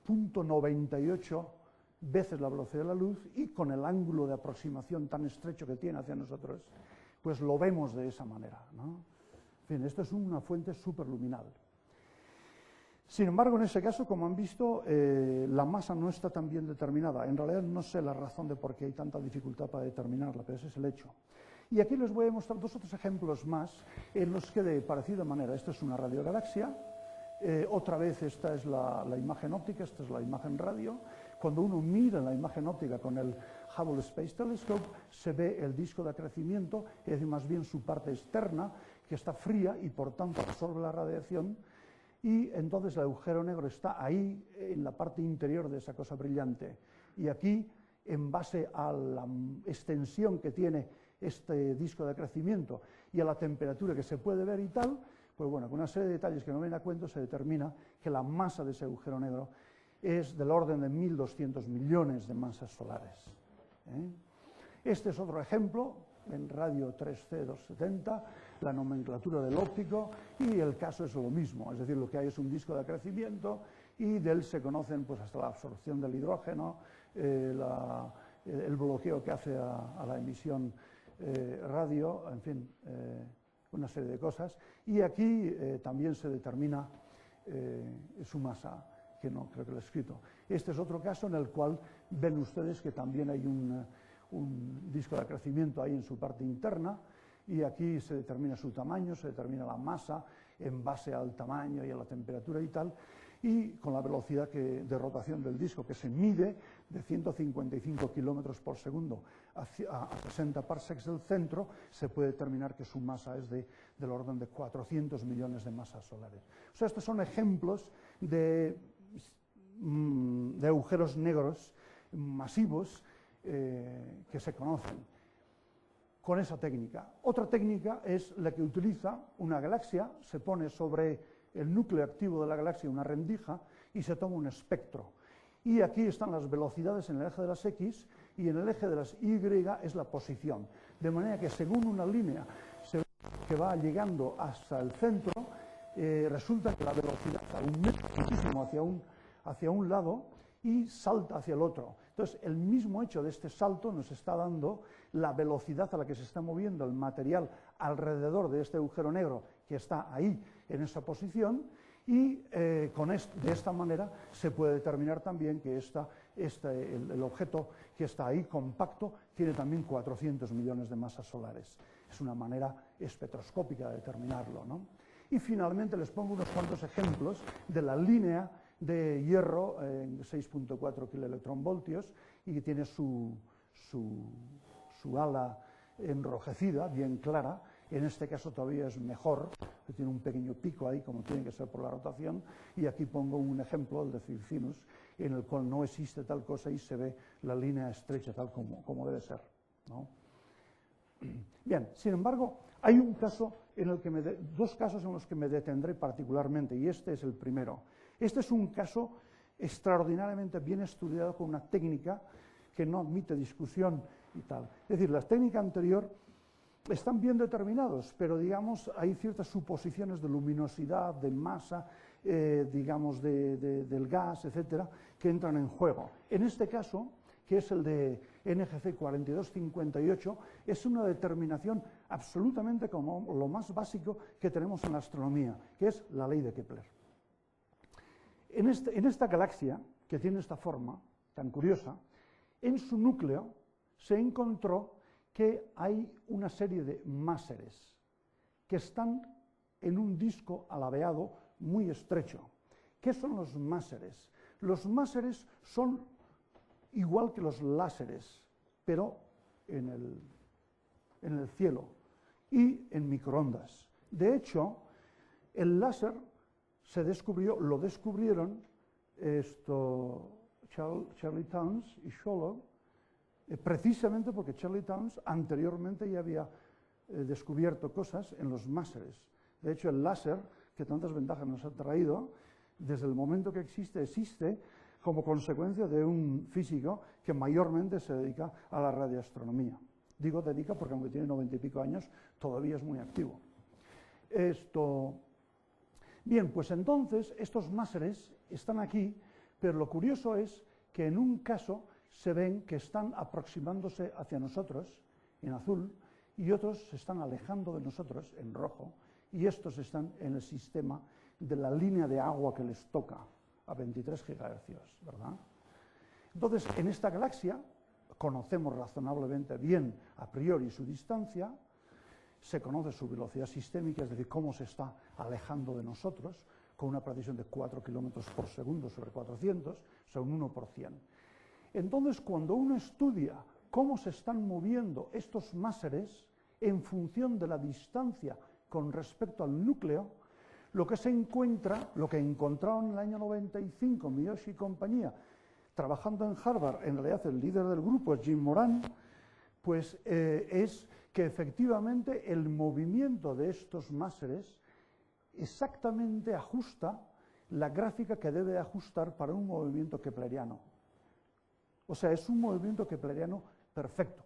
0.98 veces la velocidad de la luz, y con el ángulo de aproximación tan estrecho que tiene hacia nosotros, pues lo vemos de esa manera, ¿no? En fin, esto es una fuente superluminal. Sin embargo, en ese caso, como han visto, la masa no está tan bien determinada. En realidad no sé la razón de por qué hay tanta dificultad para determinarla, pero ese es el hecho. Y aquí les voy a mostrar dos otros ejemplos más en los que de parecida manera, esta es una radiogalaxia, otra vez esta es la imagen óptica, esta es la imagen radio. Cuando uno mira la imagen óptica con el Hubble Space Telescope, se ve el disco de acrecimiento, es decir, más bien su parte externa, que está fría y por tanto absorbe la radiación, y entonces el agujero negro está ahí, en la parte interior de esa cosa brillante. Y aquí, en base a la extensión que tiene este disco de acrecimiento y a la temperatura que se puede ver y tal, pues bueno, con una serie de detalles que no vienen a cuento, se determina que la masa de ese agujero negro es del orden de 1.200 millones de masas solares. Este es otro ejemplo, en radio 3C270, la nomenclatura del óptico, y el caso es lo mismo, es decir, lo que hay es un disco de acrecimiento, y de él se conocen pues hasta la absorción del hidrógeno, el bloqueo que hace a la emisión radio, en fin, una serie de cosas. Y aquí también se determina su masa, que no creo que lo he escrito. Este es otro caso en el cual ven ustedes que también hay un disco de acrecimiento ahí en su parte interna, y aquí se determina su tamaño, se determina la masa en base al tamaño y a la temperatura y tal, y con la velocidad de rotación del disco, que se mide de 155 kilómetros por segundo a 60 parsecs del centro, se puede determinar que su masa es del orden de 400 millones de masas solares. O sea, estos son ejemplos de agujeros negros masivos que se conocen con esa técnica. Otra técnica es la que utiliza una galaxia, se pone sobre el núcleo activo de la galaxia una rendija y se toma un espectro. Y aquí están las velocidades en el eje de las X, y en el eje de las Y es la posición. De manera que según una línea que va llegando hasta el centro, resulta que la velocidad aumenta muchísimo hacia un lado y salta hacia el otro. Entonces, el mismo hecho de este salto nos está dando la velocidad a la que se está moviendo el material alrededor de este agujero negro que está ahí en esa posición, y de esta manera se puede determinar también que el objeto que está ahí compacto tiene también 400 millones de masas solares. Es una manera espectroscópica de determinarlo, ¿no? Y finalmente les pongo unos cuantos ejemplos de la línea de hierro en 6.4 kiloelectronvoltios, y que tiene su ala enrojecida, bien clara. En este caso todavía es mejor, tiene un pequeño pico ahí, como tiene que ser por la rotación, y aquí pongo un ejemplo, el de Circinus, en el cual no existe tal cosa y se ve la línea estrecha tal como debe ser, ¿no? Bien, sin embargo, hay dos casos en los que me detendré particularmente, y este es el primero. Este es un caso extraordinariamente bien estudiado con una técnica que no admite discusión y tal. Es decir, la técnica anterior están bien determinados, pero digamos hay ciertas suposiciones de luminosidad, de masa, digamos del gas, etcétera, que entran en juego. En este caso, que es el de NGC 4258, es una determinación absolutamente como lo más básico que tenemos en la astronomía, que es la ley de Kepler. En esta galaxia, que tiene esta forma tan curiosa, en su núcleo se encontró que hay una serie de máseres que están en un disco alabeado muy estrecho. ¿Qué son los máseres? Los máseres son igual que los láseres, pero en el cielo y en microondas. De hecho, el láser lo descubrieron Charlie Townes y Sholem, precisamente porque Charlie Townes anteriormente ya había descubierto cosas en los máseres. De hecho, el láser, que tantas ventajas nos ha traído, desde el momento que existe como consecuencia de un físico que mayormente se dedica a la radioastronomía. Digo dedica porque aunque tiene 90 y pico años, todavía es muy activo. Bien, pues entonces estos máseres están aquí, pero lo curioso es que en un caso se ven que están aproximándose hacia nosotros, en azul, y otros se están alejando de nosotros, en rojo, y estos están en el sistema de la línea de agua que les toca, a 23 GHz, ¿verdad? Entonces, en esta galaxia conocemos razonablemente bien a priori su distancia, se conoce su velocidad sistémica, es decir, cómo se está alejando de nosotros, con una precisión de 4 kilómetros por segundo sobre 400, o sea, un 1 por 100. Entonces, cuando uno estudia cómo se están moviendo estos máseres en función de la distancia con respecto al núcleo, lo que se encuentra, lo que encontraron en el año 95 Miyoshi y compañía, trabajando en Harvard, en realidad el líder del grupo es Jim Moran, pues es que efectivamente el movimiento de estos máseres exactamente ajusta la gráfica que debe ajustar para un movimiento kepleriano. O sea, es un movimiento kepleriano perfecto.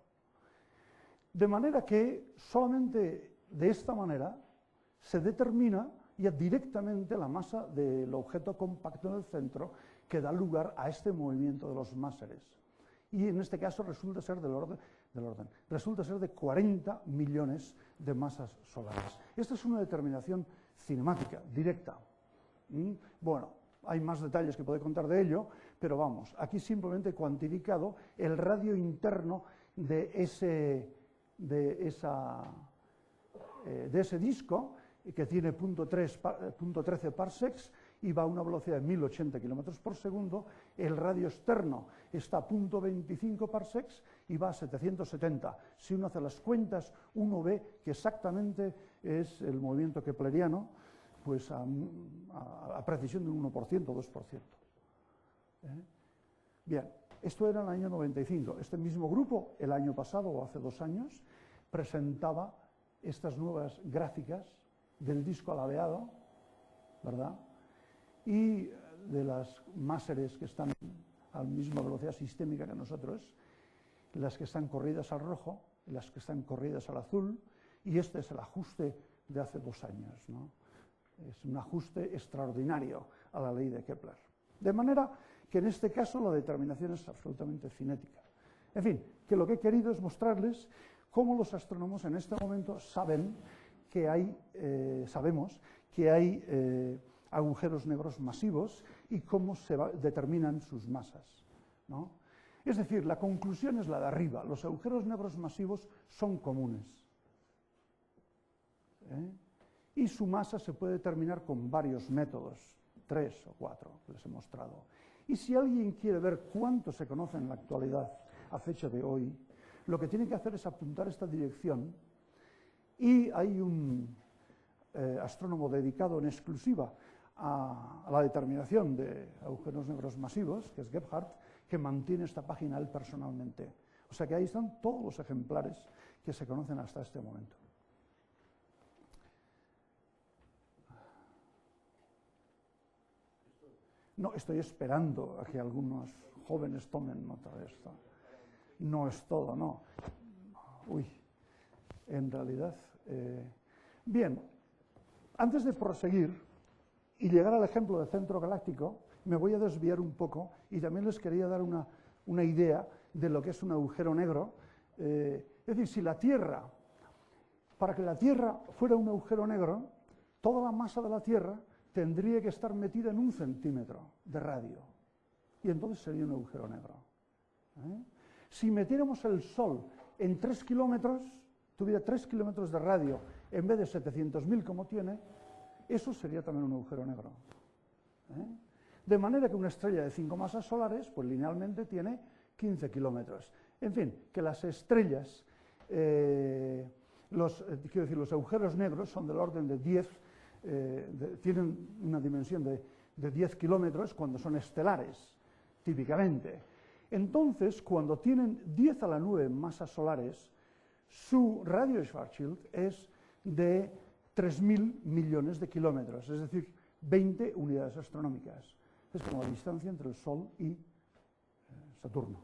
De manera que solamente de esta manera se determina ya directamente la masa del objeto compacto en el centro que da lugar a este movimiento de los máseres. Y en este caso resulta ser resulta ser de 40 millones de masas solares. Esta es una determinación cinemática, directa. Bueno, hay más detalles que puedo contar de ello, pero vamos, aquí simplemente he cuantificado el radio interno de ese disco, que tiene 0.13 parsecs y va a una velocidad de 1080 km por segundo. El radio externo está a 0.25 parsecs y va a 770. Si uno hace las cuentas, uno ve que exactamente es el movimiento kepleriano, pues a precisión de un 1%, 2%. Bien, esto era en el año 95. Este mismo grupo, el año pasado o hace 2 años, presentaba estas nuevas gráficas del disco alabeado, ¿verdad? Y de las máseres que están a la misma velocidad sistémica que nosotros, las que están corridas al rojo, las que están corridas al azul, y este es el ajuste de hace 2 años, ¿no? Es un ajuste extraordinario a la ley de Kepler. De manera que en este caso la determinación es absolutamente cinética. En fin, que lo que he querido es mostrarles cómo los astrónomos en este momento sabemos que hay agujeros negros masivos y cómo se determinan sus masas, ¿no? Es decir, la conclusión es la de arriba. Los agujeros negros masivos son comunes, y su masa se puede determinar con varios métodos, 3 o 4 que les he mostrado. Y si alguien quiere ver cuánto se conoce en la actualidad a fecha de hoy, lo que tiene que hacer es apuntar esta dirección, y hay un astrónomo dedicado en exclusiva a la determinación de agujeros negros masivos, que es Gebhardt, que mantiene esta página él personalmente. O sea que ahí están todos los ejemplares que se conocen hasta este momento. No, estoy esperando a que algunos jóvenes tomen nota de esto. No es todo, no. Uy, en realidad... Bien, antes de proseguir y llegar al ejemplo de centro galáctico, me voy a desviar un poco y también les quería dar una idea de lo que es un agujero negro. Es decir, si la Tierra, para que la Tierra fuera un agujero negro, toda la masa de la Tierra tendría que estar metida en 1 centímetro de radio, y entonces sería un agujero negro. Si metiéramos el Sol en 3 kilómetros, tuviera 3 kilómetros de radio en vez de 700.000 como tiene, eso sería también un agujero negro. De manera que una estrella de 5 masas solares, pues linealmente tiene 15 kilómetros. En fin, que las estrellas quiero decir, los agujeros negros son del orden de 10, tienen una dimensión de 10 kilómetros cuando son estelares, típicamente. Entonces, cuando tienen 10 a la 9 masas solares, su radio Schwarzschild es de 3.000 millones de kilómetros, es decir, 20 unidades astronómicas. Es como la distancia entre el Sol y Saturno.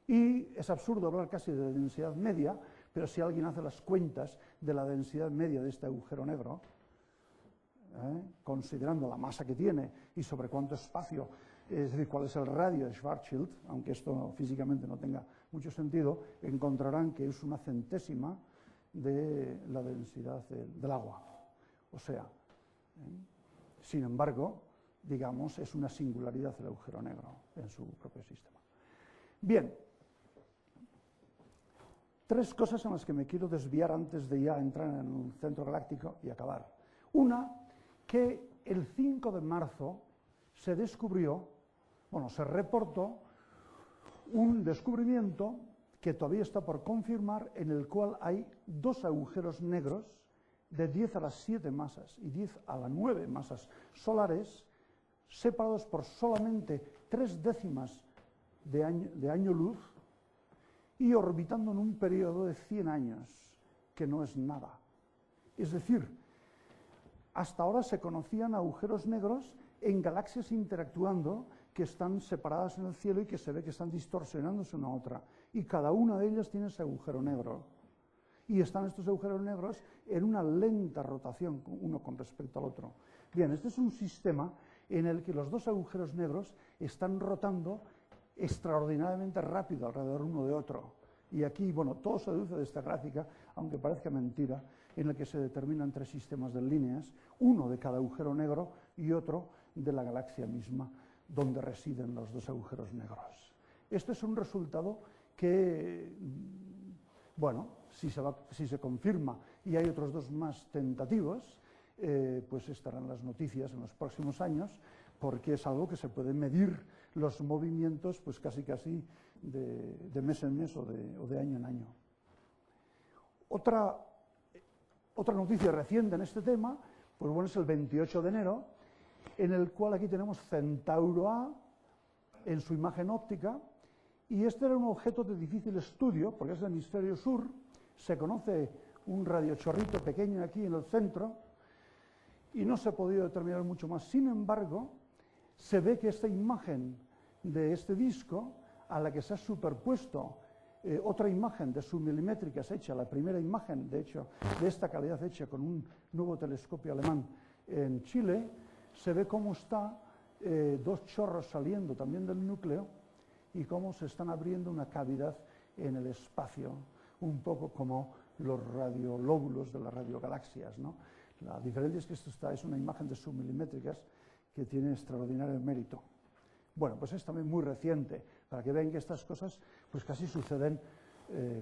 Y es absurdo hablar casi de densidad media, pero si alguien hace las cuentas de la densidad media de este agujero negro, considerando la masa que tiene y sobre cuánto espacio, es decir, cuál es el radio de Schwarzschild, aunque esto físicamente no tenga mucho sentido, encontrarán que es una centésima de la densidad del agua. O sea, sin embargo, digamos, es una singularidad el agujero negro en su propio sistema. Bien, tres cosas en las que me quiero desviar antes de ya entrar en el centro galáctico y acabar. Una, que el 5 de marzo se descubrió, bueno, se reportó un descubrimiento que todavía está por confirmar, en el cual hay dos agujeros negros de 10 a las 7 masas y 10 a las 9 masas solares, separados por solamente 3 décimas de año luz y orbitando en un periodo de 100 años, que no es nada. Es decir, hasta ahora se conocían agujeros negros en galaxias interactuando que están separadas en el cielo y que se ve que están distorsionándose una a otra. Y cada una de ellas tiene ese agujero negro. Y están estos agujeros negros en una lenta rotación, uno con respecto al otro. Bien, este es un sistema en el que los dos agujeros negros están rotando extraordinariamente rápido alrededor uno de otro. Y aquí, bueno, todo se deduce de esta gráfica, aunque parezca mentira, en el que se determinan 3 sistemas de líneas, uno de cada agujero negro y otro de la galaxia misma, donde residen los dos agujeros negros. Este es un resultado que, bueno, si se confirma y hay otros dos más tentativos, pues estarán las noticias en los próximos años, porque es algo que se puede medir los movimientos, pues casi de mes en mes o de año en año. Otra noticia reciente en este tema, pues bueno, es el 28 de enero, en el cual aquí tenemos Centauro A en su imagen óptica, y este era un objeto de difícil estudio, porque es del hemisferio sur, se conoce un radiochorrito pequeño aquí en el centro, y no se ha podido determinar mucho más. Sin embargo, se ve que esta imagen de este disco, a la que se ha superpuesto otra imagen de submilimétricas hecha, la primera imagen, de hecho, de esta calidad hecha con un nuevo telescopio alemán en Chile, se ve cómo está dos chorros saliendo también del núcleo y cómo se están abriendo una cavidad en el espacio, un poco como los radiolóbulos de las radiogalaxias, ¿no? La diferencia es que esto es una imagen de submilimétricas que tiene extraordinario mérito. Bueno, pues es también muy reciente, para que vean que estas cosas pues casi suceden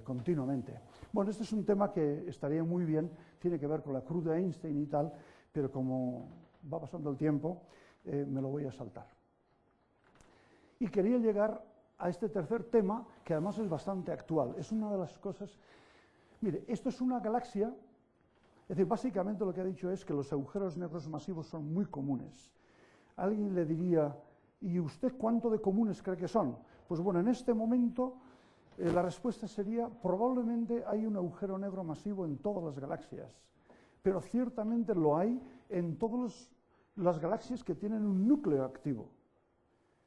continuamente. Bueno, este es un tema que estaría muy bien, tiene que ver con la cruz de Einstein y tal, pero como va pasando el tiempo, me lo voy a saltar. Y quería llegar a este tercer tema, que además es bastante actual. Es una de las cosas... Mire, esto es una galaxia, es decir, básicamente lo que ha dicho es que los agujeros negros masivos son muy comunes. Alguien le diría, ¿y usted cuánto de comunes cree que son? Pues bueno, en este momento la respuesta sería, probablemente hay un agujero negro masivo en todas las galaxias, pero ciertamente lo hay en todas las galaxias que tienen un núcleo activo.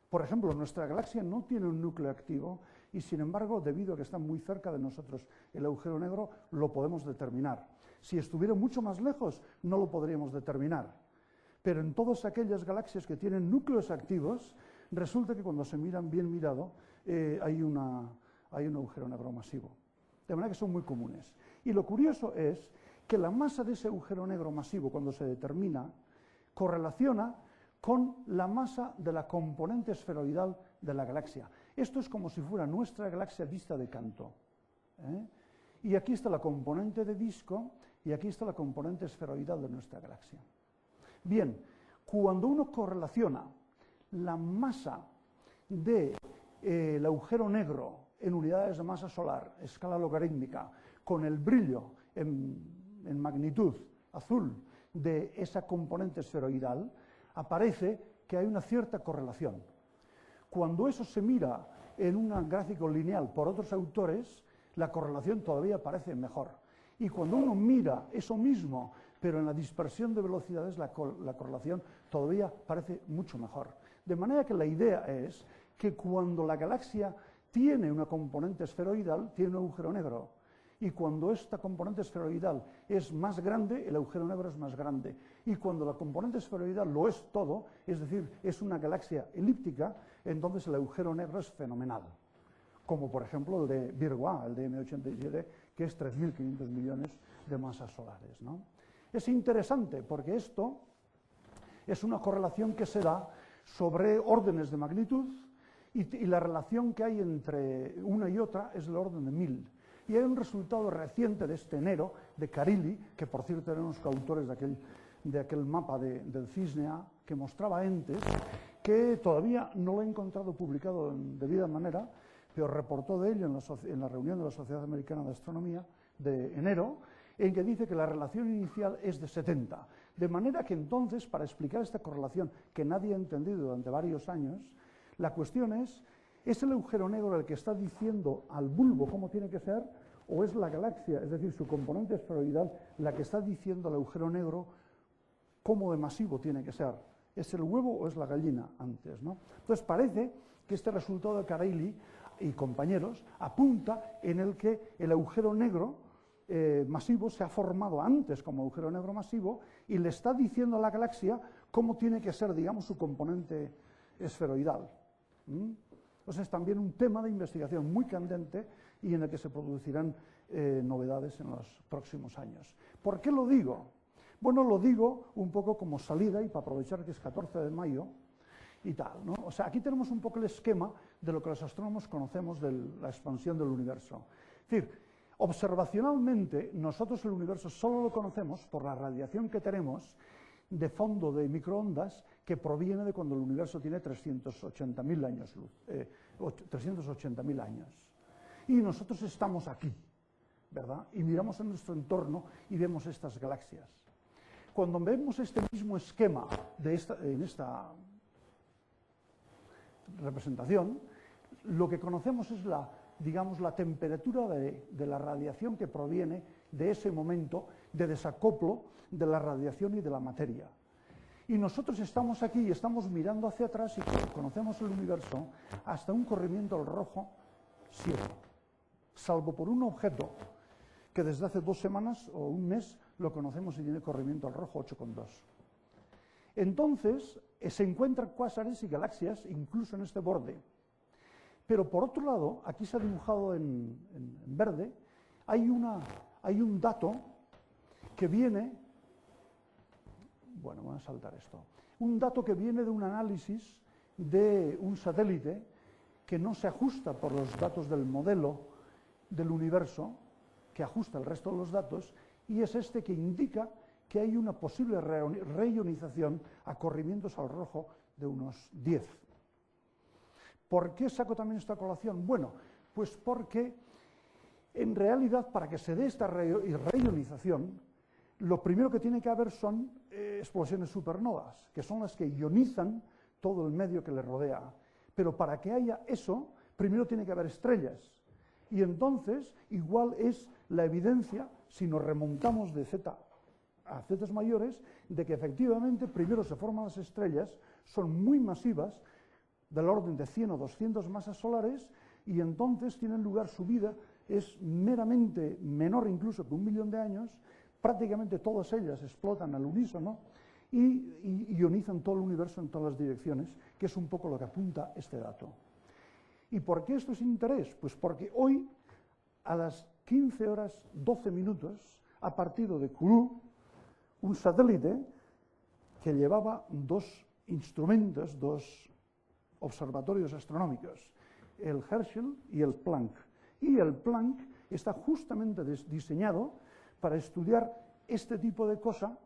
Por ejemplo, nuestra galaxia no tiene un núcleo activo y, sin embargo, debido a que está muy cerca de nosotros el agujero negro, lo podemos determinar. Si estuviera mucho más lejos, no lo podríamos determinar. Pero en todas aquellas galaxias que tienen núcleos activos, resulta que cuando se miran bien mirado, hay un agujero negro masivo. De manera que son muy comunes. Y lo curioso es que la masa de ese agujero negro masivo, cuando se determina, correlaciona con la masa de la componente esferoidal de la galaxia. Esto es como si fuera nuestra galaxia vista de canto. Y aquí está la componente de disco y aquí está la componente esferoidal de nuestra galaxia. Bien, cuando uno correlaciona la masa del agujero negro en unidades de masa solar, escala logarítmica, con el brillo en magnitud azul de esa componente esferoidal, aparece que hay una cierta correlación. Cuando eso se mira en un gráfico lineal por otros autores, la correlación todavía parece mejor. Y cuando uno mira eso mismo, pero en la dispersión de velocidades, la correlación todavía parece mucho mejor. De manera que la idea es que cuando la galaxia tiene una componente esferoidal, tiene un agujero negro. Y cuando esta componente esferoidal es más grande, el agujero negro es más grande. Y cuando la componente esferoidal lo es todo, es decir, es una galaxia elíptica, entonces el agujero negro es fenomenal. Como por ejemplo el de Virgo A, el de M87, que es 3.500 millones de masas solares, ¿no? Es interesante porque esto es una correlación que se da sobre órdenes de magnitud y la relación que hay entre una y otra es del orden de 1000. Y hay un resultado reciente de este enero de Carilli, que por cierto eran los coautores de aquel mapa del Cisne A, que mostraba entes que todavía no lo he encontrado publicado en debida manera, pero reportó de ello en la reunión de la Sociedad Americana de Astronomía de enero, en que dice que la relación inicial es de 70. De manera que entonces, para explicar esta correlación que nadie ha entendido durante varios años, la cuestión ¿es el agujero negro el que está diciendo al bulbo cómo tiene que ser, o es la galaxia, es decir, su componente esferoidal, la que está diciendo al agujero negro cómo de masivo tiene que ser? ¿Es el huevo o es la gallina antes, ¿no? Entonces parece que este resultado de Carilli y compañeros apunta en el que el agujero negro masivo se ha formado antes como agujero negro masivo y le está diciendo a la galaxia cómo tiene que ser, digamos, su componente esferoidal. Entonces es también un tema de investigación muy candente y en el que se producirán novedades en los próximos años. ¿Por qué lo digo? Bueno, lo digo un poco como salida y para aprovechar que es 14 de mayo y tal, ¿no? O sea, aquí tenemos un poco el esquema de lo que los astrónomos conocemos de la expansión del universo. Es decir, observacionalmente, nosotros el universo solo lo conocemos por la radiación que tenemos de fondo de microondas que proviene de cuando el universo tiene 380.000 años luz, 380.000 años. Y nosotros estamos aquí, ¿verdad? Y miramos en nuestro entorno y vemos estas galaxias. Cuando vemos este mismo esquema en esta representación, lo que conocemos es digamos, la temperatura de la radiación que proviene de ese momento de desacoplo de la radiación y de la materia. Y nosotros estamos aquí y estamos mirando hacia atrás y conocemos el universo hasta un corrimiento al rojo ciego, salvo por un objeto que desde hace 2 semanas o un mes lo conocemos y tiene corrimiento al rojo 8,2. Entonces, se encuentran cuásares y galaxias incluso en este borde. Pero por otro lado, aquí se ha dibujado en verde, hay un dato que viene, bueno, voy a saltar esto, un dato que viene de un análisis de un satélite que no se ajusta por los datos del modelo del universo, que ajusta el resto de los datos, y es este que indica que hay una posible reionización a corrimientos al rojo de unos 10. ¿Por qué saco también esta colación? Bueno, pues porque en realidad para que se dé esta reionización, lo primero que tiene que haber son explosiones supernovas, que son las que ionizan todo el medio que le rodea. Pero para que haya eso, primero tiene que haber estrellas. Y entonces, igual es la evidencia, si nos remontamos de Z a zetas mayores, de que efectivamente primero se forman las estrellas, son muy masivas, del orden de 100 o 200 masas solares, y entonces tienen lugar su vida, es meramente menor incluso que 1 millón de años, prácticamente todas ellas explotan al unísono y ionizan todo el universo en todas las direcciones, que es un poco lo que apunta este dato. ¿Y por qué esto es interés? Pues porque hoy, a las 15 horas 12 minutos, ha partido de Kourou un satélite que llevaba 2 instrumentos, 2 observatorios astronómicos, el Herschel y el Planck. Y el Planck está justamente diseñado para estudiar este tipo de cosa,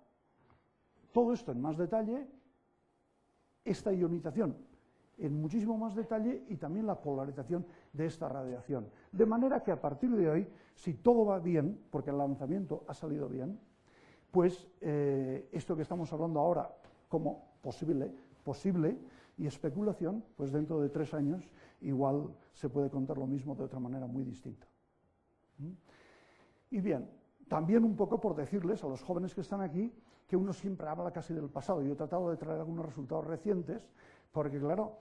todo esto en más detalle, esta ionización en muchísimo más detalle y también la polarización de esta radiación. De manera que a partir de hoy, si todo va bien, porque el lanzamiento ha salido bien, pues esto que estamos hablando ahora como posible y especulación, pues dentro de 3 años igual se puede contar lo mismo de otra manera muy distinta. Y bien, también un poco por decirles a los jóvenes que están aquí que uno siempre habla casi del pasado. Yo he tratado de traer algunos resultados recientes, porque claro,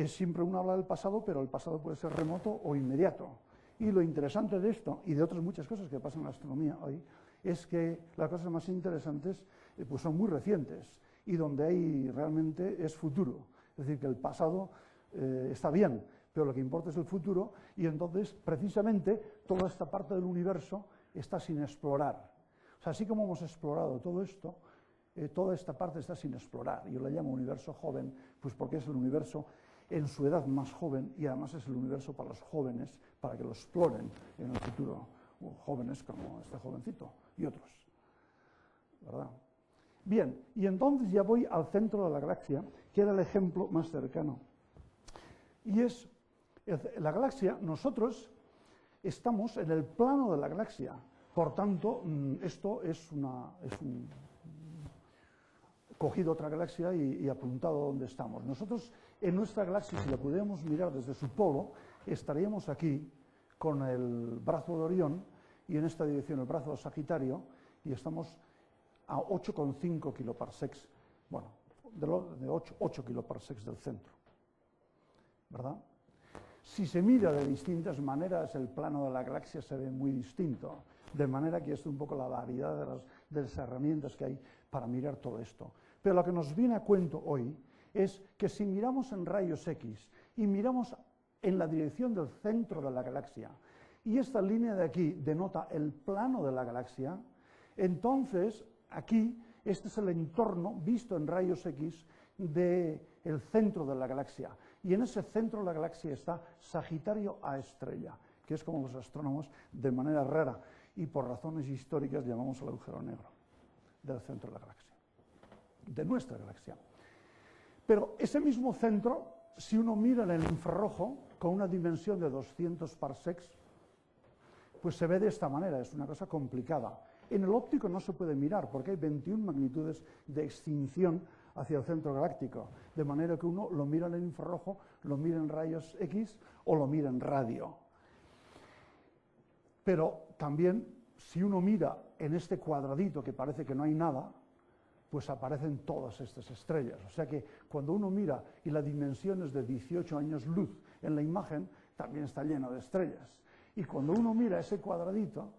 siempre uno habla del pasado, pero el pasado puede ser remoto o inmediato. Y lo interesante de esto, y de otras muchas cosas que pasan en la astronomía hoy, es que las cosas más interesantes pues son muy recientes, y donde hay realmente es futuro. Es decir, que el pasado está bien, pero lo que importa es el futuro, y entonces, precisamente, toda esta parte del universo está sin explorar. O sea, así como hemos explorado todo esto, toda esta parte está sin explorar. Yo le llamo universo joven, pues porque es el universo en su edad más joven, y además es el universo para los jóvenes, para que lo exploren en el futuro, jóvenes como este jovencito y otros, ¿verdad? Bien, y entonces ya voy al centro de la galaxia, que era el ejemplo más cercano. Y es, la galaxia, nosotros estamos en el plano de la galaxia, por tanto, esto es cogido otra galaxia y apuntado donde estamos. Nosotros, en nuestra galaxia, si la pudiéramos mirar desde su polo, estaríamos aquí con el brazo de Orión y en esta dirección el brazo de Sagitario, y estamos a 8,5 kiloparsecs, bueno, de 8 kiloparsecs del centro, ¿verdad? Si se mira de distintas maneras, el plano de la galaxia se ve muy distinto, de manera que es un poco la variedad de las herramientas que hay para mirar todo esto. Pero lo que nos viene a cuento hoy es que si miramos en rayos X y miramos en la dirección del centro de la galaxia, y esta línea de aquí denota el plano de la galaxia, entonces aquí este es el entorno visto en rayos X del centro de la galaxia. Y en ese centro de la galaxia está Sagitario A estrella, que es como los astrónomos, de manera rara y por razones históricas, llamamos al agujero negro del centro de la galaxia, de nuestra galaxia. Pero ese mismo centro, si uno mira en el infrarrojo, con una dimensión de 200 parsecs, pues se ve de esta manera, es una cosa complicada. En el óptico no se puede mirar, porque hay 21 magnitudes de extinción hacia el centro galáctico, de manera que uno lo mira en el infrarrojo, lo mira en rayos X o lo mira en radio. Pero también, si uno mira en este cuadradito que parece que no hay nada, pues aparecen todas estas estrellas. O sea que cuando uno mira y la dimensión es de 18 años luz en la imagen, también está lleno de estrellas. Y cuando uno mira ese cuadradito,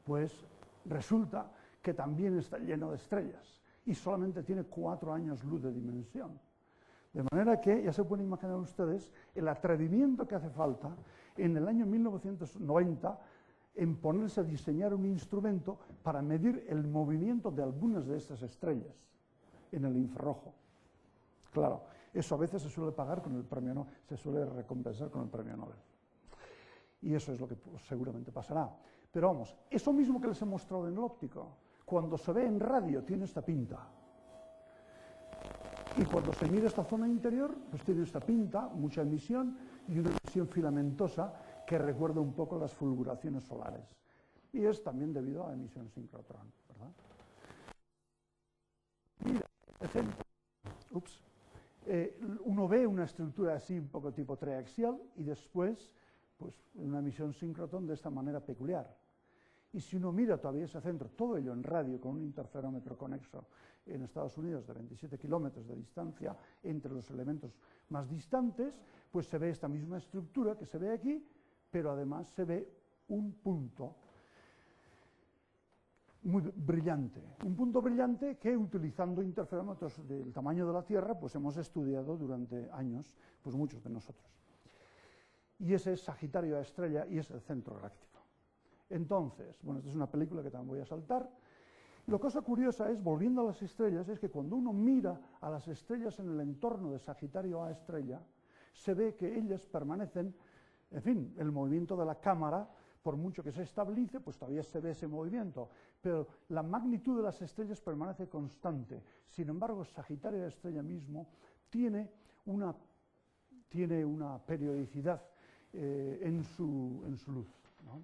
pues resulta que también está lleno de estrellas y solamente tiene 4 años luz de dimensión. De manera que ya se pueden imaginar ustedes el atrevimiento que hace falta en el año 1990 en ponerse a diseñar un instrumento para medir el movimiento de algunas de estas estrellas en el infrarrojo. Claro, eso a veces se suele pagar con el premio Nobel, se suele recompensar con el premio Nobel. Y eso es lo que seguramente pasará. Pero vamos, eso mismo que les he mostrado en el óptico, cuando se ve en radio tiene esta pinta. Y cuando se mira esta zona interior, pues tiene esta pinta, mucha emisión y una emisión filamentosa que recuerda un poco las fulguraciones solares. Y es también debido a la emisión sincrotrón, ¿verdad? Mira, uno ve una estructura así, un poco tipo triaxial, y después, pues, una emisión sincrotrón de esta manera peculiar. Y si uno mira todavía ese centro, todo ello en radio, con un interferómetro conexo en Estados Unidos de 27 kilómetros de distancia entre los elementos más distantes, pues se ve esta misma estructura que se ve aquí, pero además se ve un punto muy brillante. Un punto brillante que, utilizando interferómetros del tamaño de la Tierra, pues hemos estudiado durante años, pues muchos de nosotros. Y ese es Sagitario A estrella y es el centro galáctico. Entonces, bueno, esta es una película que también voy a saltar. La cosa curiosa es, volviendo a las estrellas, es que cuando uno mira a las estrellas en el entorno de Sagitario A estrella, se ve que ellas permanecen, en fin, el movimiento de la cámara, por mucho que se estabilice, pues todavía se ve ese movimiento, pero la magnitud de las estrellas permanece constante. Sin embargo, Sagitario A estrella mismo tiene una tiene una periodicidad en su luz, ¿no?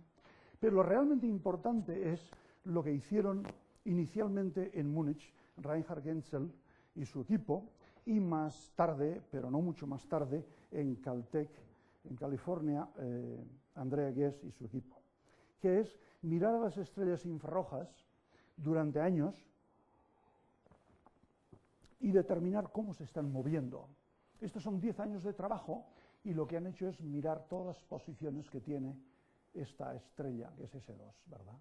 Pero lo realmente importante es lo que hicieron inicialmente en Múnich Reinhard Genzel y su equipo, y más tarde, pero no mucho más tarde, en Caltech, en California, Andrea Ghez y su equipo, que es mirar a las estrellas infrarrojas durante años y determinar cómo se están moviendo. Estos son 10 años de trabajo y lo que han hecho es mirar todas las posiciones que tiene esta estrella, que es S2, ¿verdad?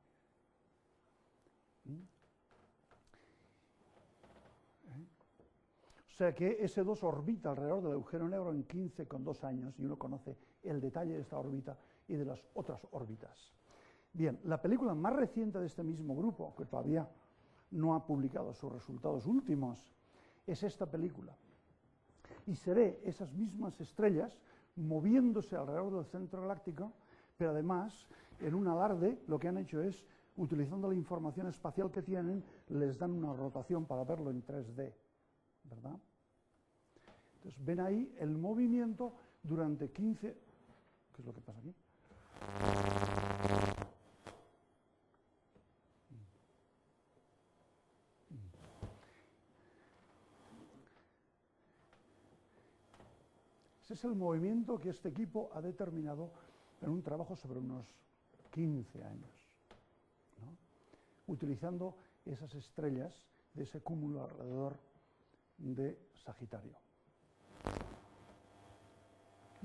O sea que S2 orbita alrededor del agujero negro en 15,2 años y uno conoce el detalle de esta órbita y de las otras órbitas. Bien, la película más reciente de este mismo grupo, que todavía no ha publicado sus resultados últimos, es esta película. Y se ve esas mismas estrellas moviéndose alrededor del centro galáctico, pero además, en un alarde, lo que han hecho es, utilizando la información espacial que tienen, les dan una rotación para verlo en 3D, ¿verdad? Entonces, ven ahí el movimiento durante 15... ¿Qué es lo que pasa aquí? Ese es el movimiento que este equipo ha determinado en un trabajo sobre unos 15 años, ¿no? Utilizando esas estrellas de ese cúmulo alrededor de Sagitario.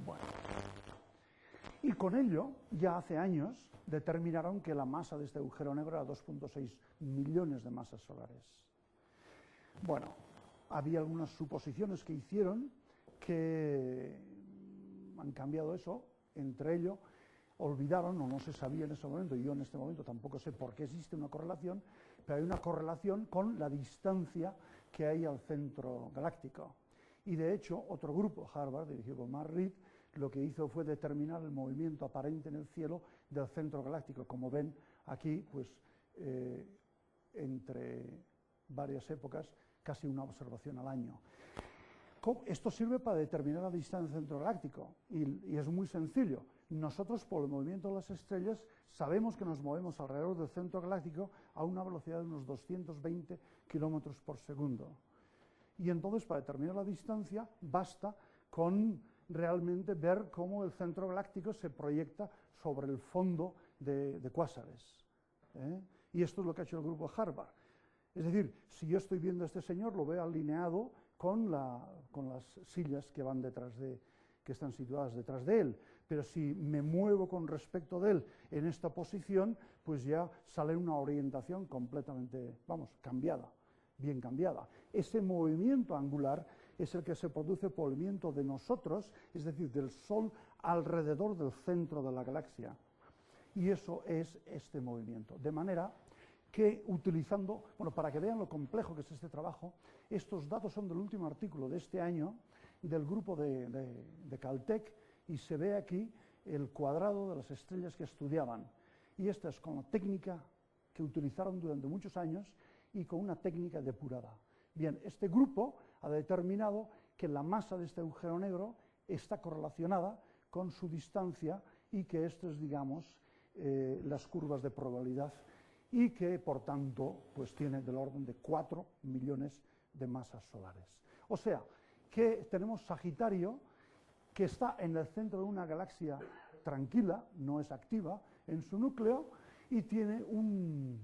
Bueno, y con ello, ya hace años, determinaron que la masa de este agujero negro era 2,6 millones de masas solares. Bueno, había algunas suposiciones que hicieron que han cambiado eso, entre ello olvidaron, o no se sabía en ese momento, y yo en este momento tampoco sé por qué existe una correlación, pero hay una correlación con la distancia que hay al centro galáctico. Y de hecho, otro grupo, Harvard, dirigido por Mark Reed, lo que hizo fue determinar el movimiento aparente en el cielo del centro galáctico. Como ven aquí, pues entre varias épocas, casi una observación al año. Esto sirve para determinar la distancia del centro galáctico y es muy sencillo. Nosotros, por el movimiento de las estrellas, sabemos que nos movemos alrededor del centro galáctico a una velocidad de unos 220 kilómetros por segundo. Y entonces, para determinar la distancia, basta con realmente ver cómo el centro galáctico se proyecta sobre el fondo de cuásares, ¿eh? Y esto es lo que ha hecho el grupo Harvard. Es decir, si yo estoy viendo a este señor, lo veo alineado con las sillas que van que están situadas detrás de él, pero si me muevo con respecto de él en esta posición, pues ya sale una orientación completamente, vamos, cambiada, bien cambiada. Ese movimiento angular es el que se produce por el movimiento de nosotros, es decir, del Sol alrededor del centro de la galaxia, y eso es este movimiento, de manera que utilizando, bueno, para que vean lo complejo que es este trabajo, estos datos son del último artículo de este año del grupo de Caltech, y se ve aquí el cuadrado de las estrellas que estudiaban. Y esta es con la técnica que utilizaron durante muchos años y con una técnica depurada. Bien, este grupo ha determinado que la masa de este agujero negro está correlacionada con su distancia y que esto es, digamos, las curvas de probabilidad, y que, por tanto, pues tiene del orden de 4 millones de masas solares. O sea, que tenemos Sagitario, que está en el centro de una galaxia tranquila, no es activa, en su núcleo, y tiene un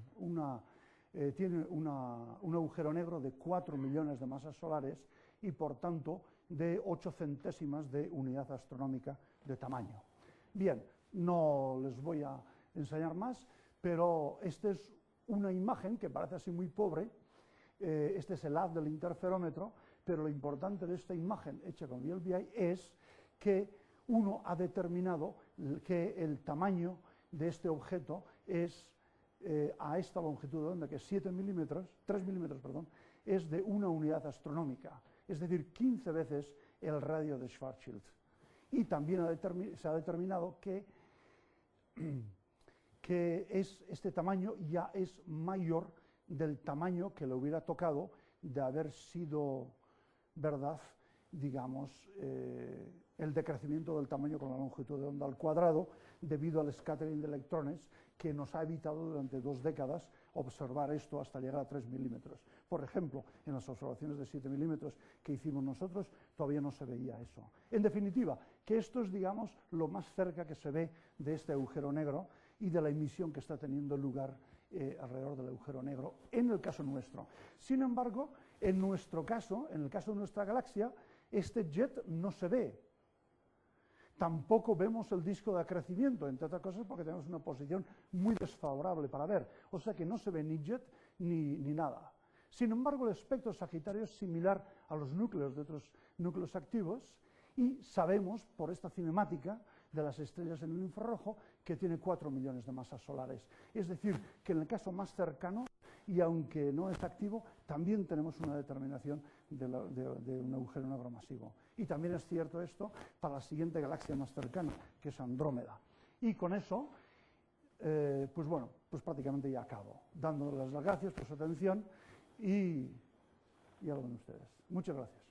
agujero negro de 4 millones de masas solares y, por tanto, de 8 centésimas de unidad astronómica de tamaño. Bien, no les voy a enseñar más, pero esta es una imagen que parece así muy pobre. Este es el haz del interferómetro, pero lo importante de esta imagen hecha con VLBI es que uno ha determinado que el tamaño de este objeto es, a esta longitud de onda, que es 3 milímetros, perdón, es de una unidad astronómica, es decir, 15 veces el radio de Schwarzschild. Y también se ha determinado que este tamaño ya es mayor del tamaño que le hubiera tocado de haber sido, verdad, digamos, el decrecimiento del tamaño con la longitud de onda al cuadrado debido al scattering de electrones que nos ha evitado durante 2 décadas observar esto hasta llegar a 3 milímetros. Por ejemplo, en las observaciones de 7 milímetros que hicimos nosotros todavía no se veía eso. En definitiva, que esto es, digamos, lo más cerca que se ve de este agujero negro y de la emisión que está teniendo lugar alrededor del agujero negro en el caso nuestro. Sin embargo, en nuestro caso, en el caso de nuestra galaxia, este jet no se ve. Tampoco vemos el disco de acrecimiento, entre otras cosas porque tenemos una posición muy desfavorable para ver, o sea que no se ve ni jet ni nada. Sin embargo, el espectro sagitario es similar a los núcleos de otros núcleos activos y sabemos, por esta cinemática de las estrellas en el infrarrojo, que tiene 4 millones de masas solares. Es decir, que en el caso más cercano, y aunque no es activo, también tenemos una determinación de un agujero negro masivo. Y también es cierto esto para la siguiente galaxia más cercana, que es Andrómeda. Y con eso, pues bueno, pues prácticamente ya acabo, dándoles las gracias por su atención y ya lo ven ustedes. Muchas gracias.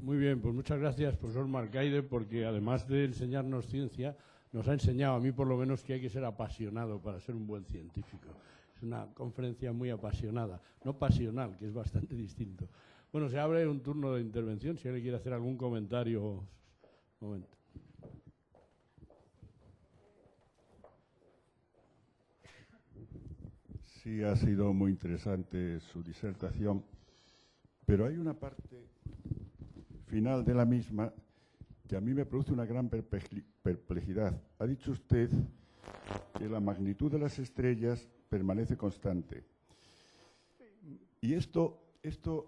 Muy bien, pues muchas gracias, profesor Marcaide, porque además de enseñarnos ciencia, nos ha enseñado, a mí por lo menos, que hay que ser apasionado para ser un buen científico. Es una conferencia muy apasionada, no pasional, que es bastante distinto. Bueno, se abre un turno de intervención, si alguien quiere hacer algún comentario. Un momento. Sí, ha sido muy interesante su disertación, pero hay una parte final de la misma que a mí me produce una gran perplejidad. Ha dicho usted que la magnitud de las estrellas permanece constante. Y esto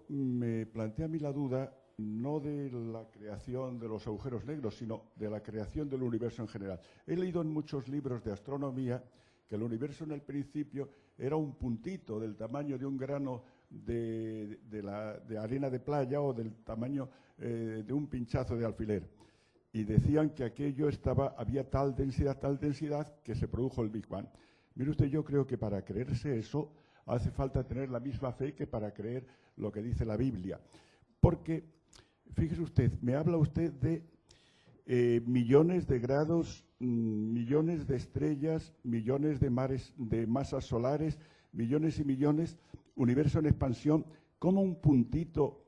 me plantea a mí la duda no de la creación de los agujeros negros, sino de la creación del universo en general. He leído en muchos libros de astronomía que el universo en el principio era un puntito del tamaño de un grano de arena de playa o del tamaño de un pinchazo de alfiler. Y decían que aquello había tal densidad que se produjo el Big Bang. Mire usted, yo creo que para creerse eso hace falta tener la misma fe que para creer lo que dice la Biblia. Porque, fíjese usted, me habla usted de millones de grados, millones de estrellas, millones de mares, de masas solares, millones y millones, universo en expansión. ¿Cómo un puntito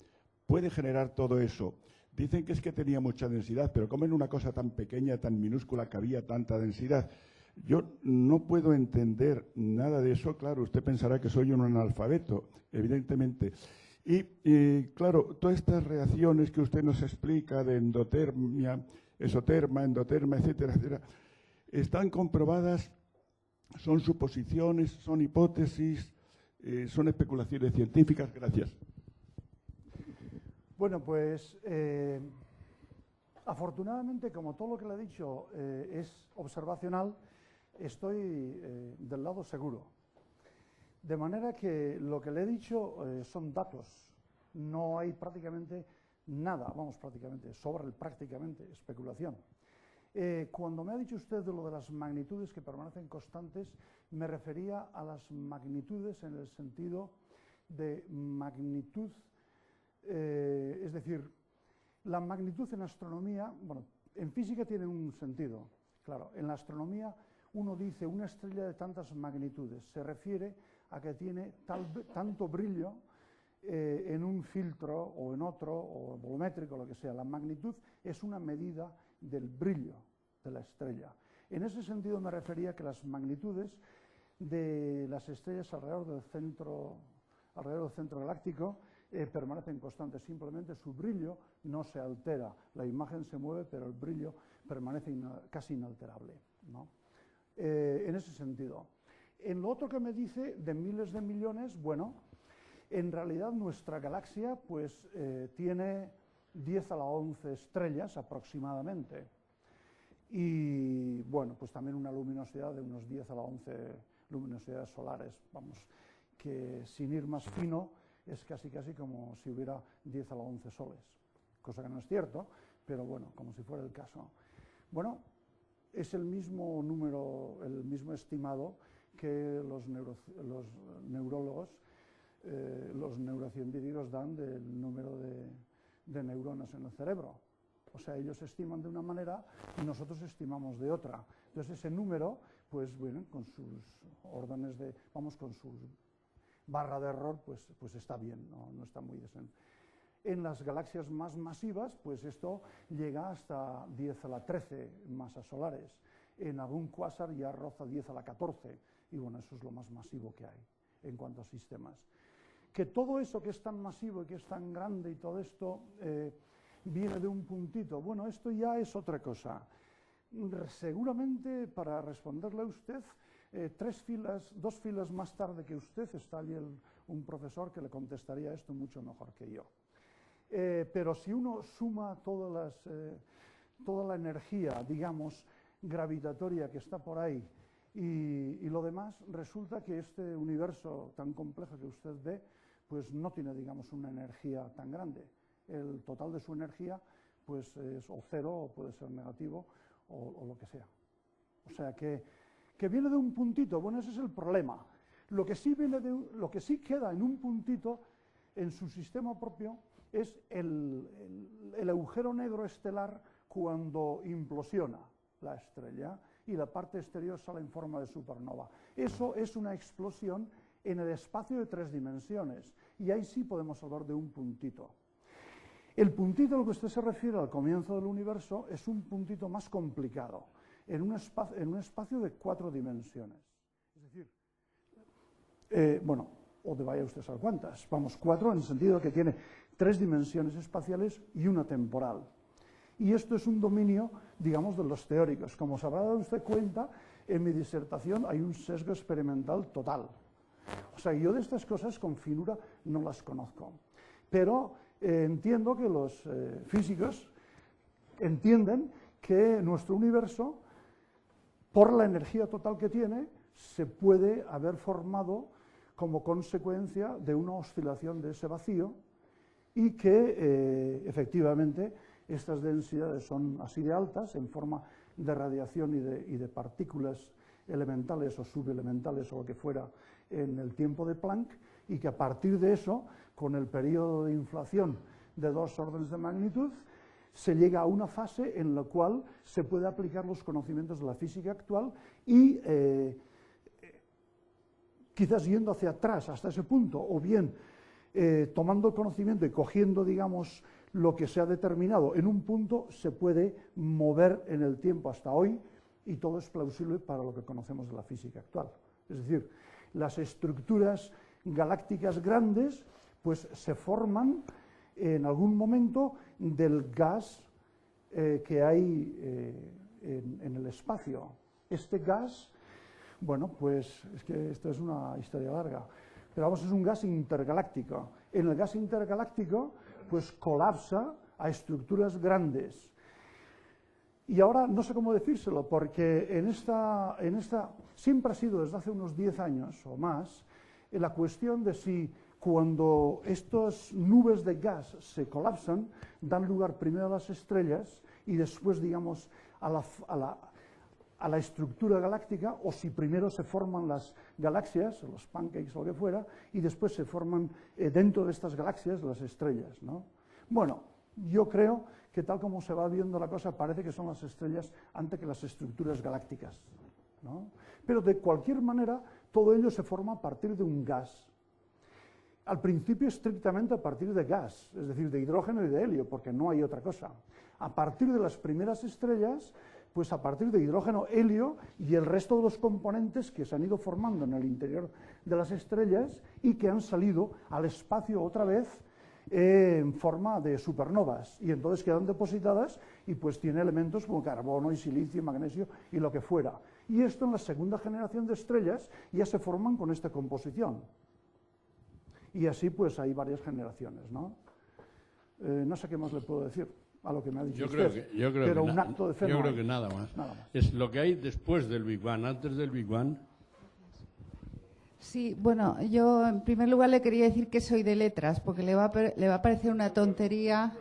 puede generar todo eso? Dicen que es que tenía mucha densidad, pero ¿cómo en una cosa tan pequeña, tan minúscula, que había tanta densidad? Yo no puedo entender nada de eso. Claro, usted pensará que soy un analfabeto, evidentemente. Y claro, todas estas reacciones que usted nos explica de endotermia, exoterma, endoterma, etcétera, etcétera, están comprobadas, son suposiciones, son hipótesis, son especulaciones científicas. Gracias. Bueno, pues afortunadamente, como todo lo que le he dicho es observacional, estoy del lado seguro. De manera que lo que le he dicho son datos, no hay prácticamente nada, sobra el prácticamente, especulación. Cuando me ha dicho usted de lo de las magnitudes que permanecen constantes, me refería a las magnitudes en el sentido de magnitud, es decir, la magnitud en astronomía, bueno, en física tiene un sentido, claro, en la astronomía uno dice una estrella de tantas magnitudes, se refiere a que tiene tanto brillo en un filtro o en otro, o volumétrico, lo que sea. La magnitud es una medida del brillo de la estrella. En ese sentido me refería que las magnitudes de las estrellas alrededor del centro galáctico permanecen constantes, simplemente su brillo no se altera. La imagen se mueve, pero el brillo permanece casi inalterable, ¿no? En ese sentido. En lo otro que me dice de miles de millones, bueno, en realidad nuestra galaxia pues tiene 10 a la 11 estrellas aproximadamente. Y bueno, pues también una luminosidad de unos 10 a la 11 luminosidades solares, vamos, que sin ir más fino es casi como si hubiera 10 a la 11 soles, cosa que no es cierto, pero bueno, como si fuera el caso. Bueno, es el mismo número, el mismo estimado que los neurólogos, los neurocientíficos dan del número de neuronas en el cerebro. O sea, ellos estiman de una manera y nosotros estimamos de otra. Entonces, ese número, pues bueno, con sus órdenes de, vamos, con su barra de error, pues está bien, no está muy descendido. En las galaxias más masivas, pues esto llega hasta 10 a la 13 masas solares. En algún cuásar ya roza 10 a la 14, y bueno, eso es lo más masivo que hay en cuanto a sistemas. Que todo eso que es tan masivo y que es tan grande y todo esto viene de un puntito, bueno, esto ya es otra cosa. Seguramente, para responderle a usted, dos filas más tarde que usted está allí un profesor que le contestaría esto mucho mejor que yo. Pero si uno suma toda la energía, digamos, gravitatoria que está por ahí y lo demás, resulta que este universo tan complejo que usted ve, pues no tiene, digamos, una energía tan grande. El total de su energía, pues es o cero, o puede ser negativo, o lo que sea. O sea, que viene de un puntito, bueno, ese es el problema. Lo que sí queda en un puntito, en su sistema propio, es el agujero negro estelar cuando implosiona la estrella y la parte exterior sale en forma de supernova. Eso es una explosión en el espacio de 3 dimensiones, y ahí sí podemos hablar de un puntito. El puntito al que usted se refiere al comienzo del universo es un puntito más complicado, en un espacio de 4 dimensiones. Es decir, bueno, o de vaya usted a saber cuántas, vamos, 4 en el sentido de que tiene 3 dimensiones espaciales y una temporal. Y esto es un dominio, digamos, de los teóricos. Como se habrá dado usted cuenta, en mi disertación hay un sesgo experimental total. O sea, yo de estas cosas con finura no las conozco. Pero entiendo que los físicos entienden que nuestro universo, por la energía total que tiene, se puede haber formado como consecuencia de una oscilación de ese vacío y que efectivamente estas densidades son así de altas en forma de radiación y de partículas elementales o subelementales o lo que fuera en el tiempo de Planck, y que a partir de eso, con el periodo de inflación de 2 órdenes de magnitud, se llega a una fase en la cual se puede aplicar los conocimientos de la física actual y quizás yendo hacia atrás hasta ese punto, o bien tomando el conocimiento y cogiendo, digamos, lo que se ha determinado en un punto, se puede mover en el tiempo hasta hoy, y todo es plausible para lo que conocemos de la física actual. Es decir, las estructuras galácticas grandes pues se forman en algún momento del gas que hay en el espacio. Este gas, bueno, pues es que esto es una historia larga, pero vamos, es un gas intergaláctico. En el gas intergaláctico pues colapsa a estructuras grandes. Y ahora no sé cómo decírselo, porque en esta siempre ha sido desde hace unos 10 años o más la cuestión de si cuando estas nubes de gas se colapsan, dan lugar primero a las estrellas y después, digamos, a la estructura galáctica, o si primero se forman las galaxias, los pancakes o lo que fuera, y después se forman dentro de estas galaxias las estrellas, ¿no? Bueno, yo creo que tal como se va viendo la cosa, parece que son las estrellas antes que las estructuras galácticas, ¿no? Pero de cualquier manera, todo ello se forma a partir de un gas. Al principio estrictamente a partir de gas, es decir, de hidrógeno y de helio, porque no hay otra cosa. A partir de las primeras estrellas, pues a partir de hidrógeno, helio y el resto de los componentes que se han ido formando en el interior de las estrellas y que han salido al espacio otra vez en forma de supernovas, y entonces quedan depositadas y pues tiene elementos como carbono y silicio y magnesio y lo que fuera. Y esto en la segunda generación de estrellas ya se forman con esta composición. Y así pues hay varias generaciones, ¿no? No sé qué más le puedo decir a lo que me ha dicho usted, pero un acto de fe yo creo que nada más. Es lo que hay después del Big Bang. Antes del Big Bang. Sí, bueno, yo en primer lugar le quería decir que soy de letras, porque le va a parecer una tontería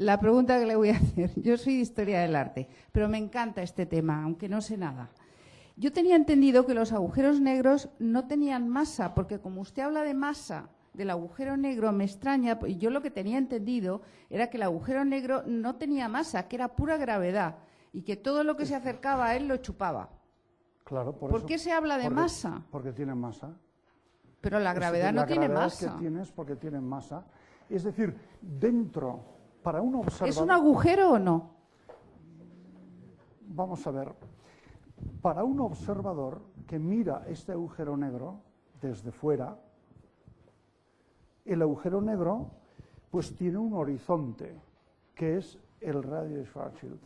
la pregunta que le voy a hacer. Yo soy de Historia del Arte, pero me encanta este tema, aunque no sé nada. Yo tenía entendido que los agujeros negros no tenían masa, porque como usted habla de masa del agujero negro, me extraña, y yo lo que tenía entendido era que el agujero negro no tenía masa, que era pura gravedad, y que todo lo que se acercaba a él lo chupaba. Claro, ¿Por qué se habla de masa? Porque tiene masa. Pero la gravedad no tiene masa. La gravedad que tienes porque tiene masa. Es decir, dentro, para un observador... ¿Es un agujero o no? Vamos a ver. Para un observador que mira este agujero negro desde fuera, el agujero negro pues tiene un horizonte, que es el radio de Schwarzschild,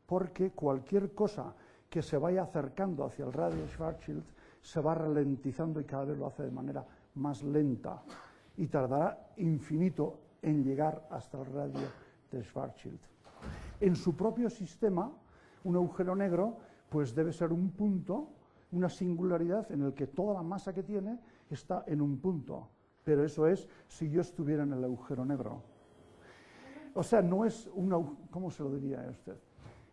porque cualquier cosa que se vaya acercando hacia el radio de Schwarzschild se va ralentizando y cada vez lo hace de manera más lenta y tardará infinito en llegar hasta el radio de Schwarzschild. En su propio sistema, un agujero negro pues debe ser un punto, una singularidad en el que toda la masa que tiene está en un punto. Pero eso es si yo estuviera en el agujero negro. O sea, no es una... ¿Cómo se lo diría a usted?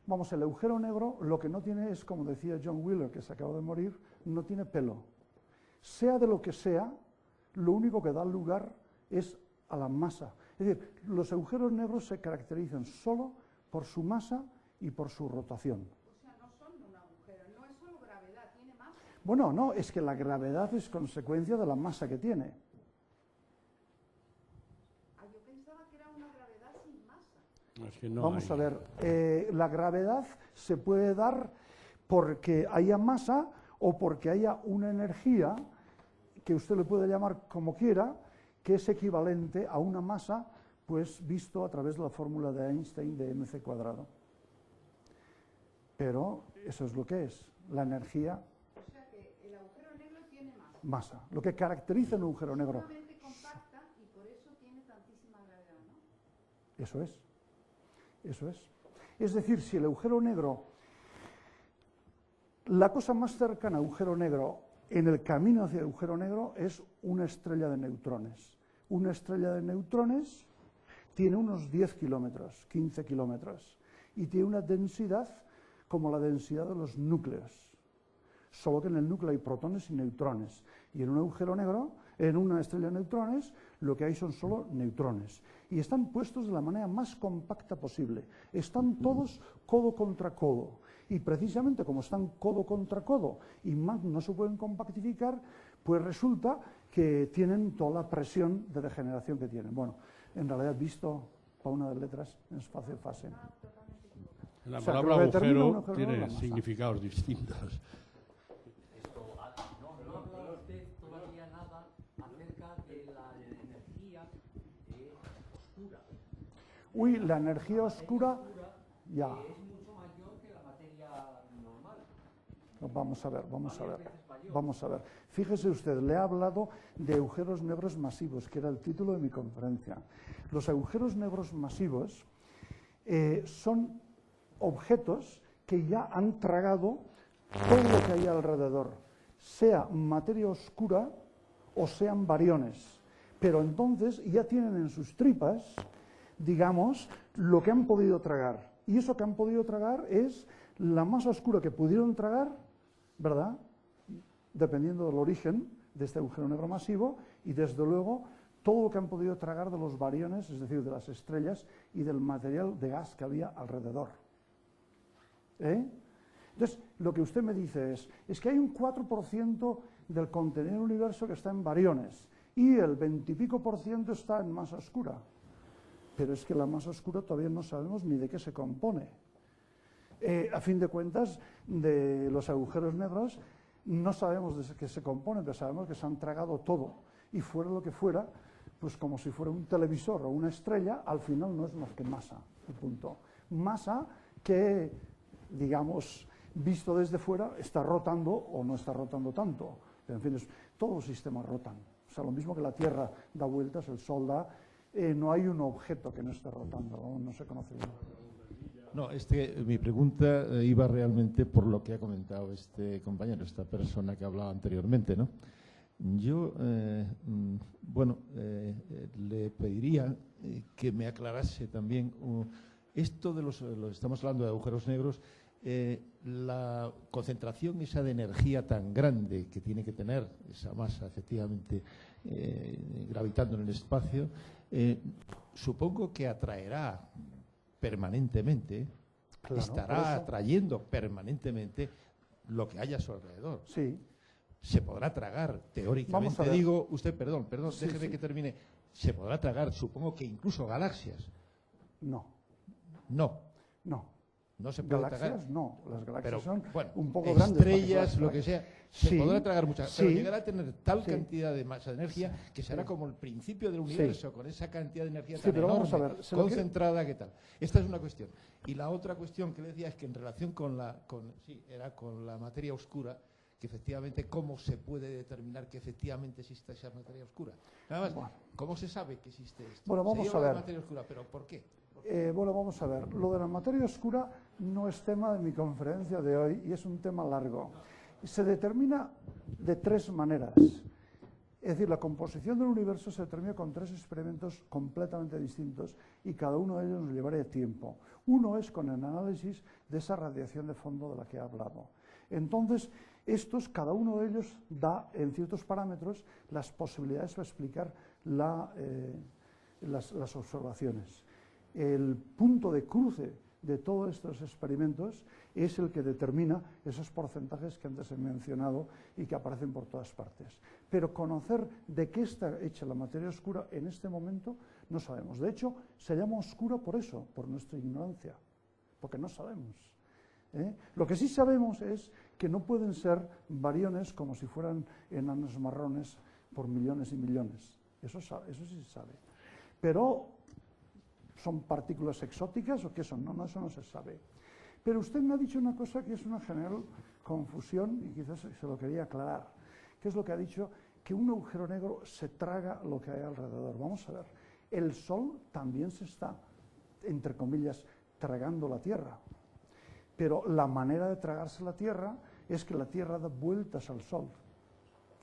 Vamos, el agujero negro lo que no tiene es, como decía John Wheeler, que se acaba de morir, no tiene pelo. Sea de lo que sea, lo único que da lugar es a la masa. Es decir, los agujeros negros se caracterizan solo por su masa y por su rotación. O sea, no son un agujero, no es solo gravedad, tiene masa. Bueno, no, es que la gravedad es consecuencia de la masa que tiene. Yo pensaba que era una gravedad sin masa. Es que no Vamos hay. a ver, la gravedad se puede dar porque haya masa o porque haya una energía, que usted le puede llamar como quiera, que es equivalente a una masa, pues visto a través de la fórmula de Einstein de mc cuadrado. Pero eso es lo que es, la energía. O sea que el agujero negro tiene masa. Masa, lo que caracteriza un agujero negro. Sumamente compacta y por eso tiene tantísima gravedad, ¿no? Eso es, eso es. Es decir, si el agujero negro, la cosa más cercana a agujero negro en el camino hacia el agujero negro es una estrella de neutrones. Una estrella de neutrones tiene unos 10 kilómetros, 15 kilómetros, y tiene una densidad como la densidad de los núcleos. Solo que en el núcleo hay protones y neutrones. Y en un agujero negro, en una estrella de neutrones, lo que hay son solo neutrones. Y están puestos de la manera más compacta posible. Están todos codo contra codo. Y precisamente como están codo contra codo y no se pueden compactificar, pues resulta que tienen toda la presión de degeneración que tienen. Bueno, en realidad visto para una de las letras es fácil. La O sea, palabra que lo determina un agujero agujero tiene la masa. significados distintos. No habla usted todavía nada acerca de la energía oscura. Uy, la energía oscura, ya. Es mucho mayor que la materia normal. Vamos a ver. Fíjese usted, le he hablado de agujeros negros masivos, que era el título de mi conferencia. Los agujeros negros masivos son objetos que ya han tragado todo lo que hay alrededor, sea materia oscura o sean bariones. Pero entonces ya tienen en sus tripas, digamos, lo que han podido tragar. Y eso que han podido tragar es la masa oscura que pudieron tragar, ¿verdad?, dependiendo del origen de este agujero negro masivo, y desde luego todo lo que han podido tragar de los bariones, es decir, de las estrellas y del material de gas que había alrededor. Entonces, lo que usted me dice es que hay un 4% del contenido del universo que está en bariones y el 20 y pico % está en masa oscura. Pero es que la masa oscura todavía no sabemos ni de qué se compone. A fin de cuentas, de los agujeros negros no sabemos de qué se componen, pero sabemos que se han tragado todo. Y fuera lo que fuera, pues como si fuera un televisor o una estrella, al final no es más que masa, y punto. Masa que, digamos, visto desde fuera, está rotando o no está rotando tanto. Pero, en fin, todos los sistemas rotan. O sea, lo mismo que la Tierra da vueltas, el Sol da, no hay un objeto que no esté rotando, no se conoce bien. No, mi pregunta iba realmente por lo que ha comentado este compañero, esta persona que hablaba anteriormente, ¿no? Yo, le pediría que me aclarase también esto de estamos hablando de agujeros negros, la concentración esa de energía tan grande que tiene que tener esa masa, efectivamente, gravitando en el espacio, supongo que atraerá permanentemente, Claro, estará atrayendo permanentemente lo que haya a su alrededor. Sí. Se podrá tragar, teóricamente. Vamos a ver. Digo, usted, perdón, Sí, déjeme sí. que termine. Se podrá tragar, supongo que incluso galaxias. No, No, no. no se puede Galaxias tragar. no, las galaxias Pero, son bueno, un poco grandes. para que estrellas, se lo las que sea, trague. se Sí, podrá tragar muchas, pero sí, llegará a tener tal sí. cantidad de masa de energía que será Sí. como el principio del Sí. universo, con esa cantidad de energía Sí, tan pero vamos a enorme, ver, se lo que- concentrada, ¿qué tal? Esta es una cuestión. Y la otra cuestión que le decía es que en relación con la materia oscura, que efectivamente, ¿cómo se puede determinar que efectivamente existe esa materia oscura? Nada más, Bueno. ¿cómo se sabe que existe esto? Bueno, vamos se a llama ver. materia oscura, ¿pero por qué? Bueno, vamos a ver. Lo de la materia oscura no es tema de mi conferencia de hoy y es un tema largo. Se determina de tres maneras. Es decir, la composición del universo se determina con tres experimentos completamente distintos y cada uno de ellos nos llevaría tiempo. Uno es con el análisis de esa radiación de fondo de la que he hablado. Entonces, cada uno de ellos da, en ciertos parámetros, las posibilidades para explicar las observaciones. El punto de cruce de todos estos experimentos es el que determina esos porcentajes que antes he mencionado y que aparecen por todas partes. Pero conocer de qué está hecha la materia oscura en este momento no sabemos. De hecho, se llama oscura por eso, por nuestra ignorancia, porque no sabemos. Lo que sí sabemos es que no pueden ser bariones como si fueran enanos marrones por millones y millones. Eso sí se sabe. Pero ¿son partículas exóticas o qué son? No, eso no se sabe. Pero usted me ha dicho una cosa que es una general confusión y quizás se lo quería aclarar. ¿Qué es lo que ha dicho? Que un agujero negro se traga lo que hay alrededor. Vamos a ver. El Sol también se está, entre comillas, tragando la Tierra. Pero la manera de tragarse la Tierra es que la Tierra da vueltas al Sol.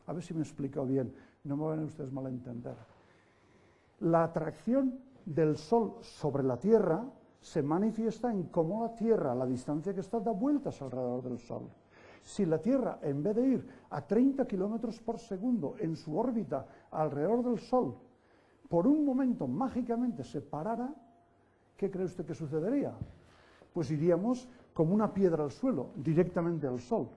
A ver si me he explicado bien. No me van a ustedes mal a entender. La atracción del Sol sobre la Tierra se manifiesta en cómo la Tierra, a la distancia que está, da vueltas alrededor del Sol. Si la Tierra, en vez de ir a 30 kilómetros por segundo en su órbita alrededor del Sol, por un momento mágicamente se parara, ¿qué cree usted que sucedería? Pues iríamos como una piedra al suelo, directamente al Sol.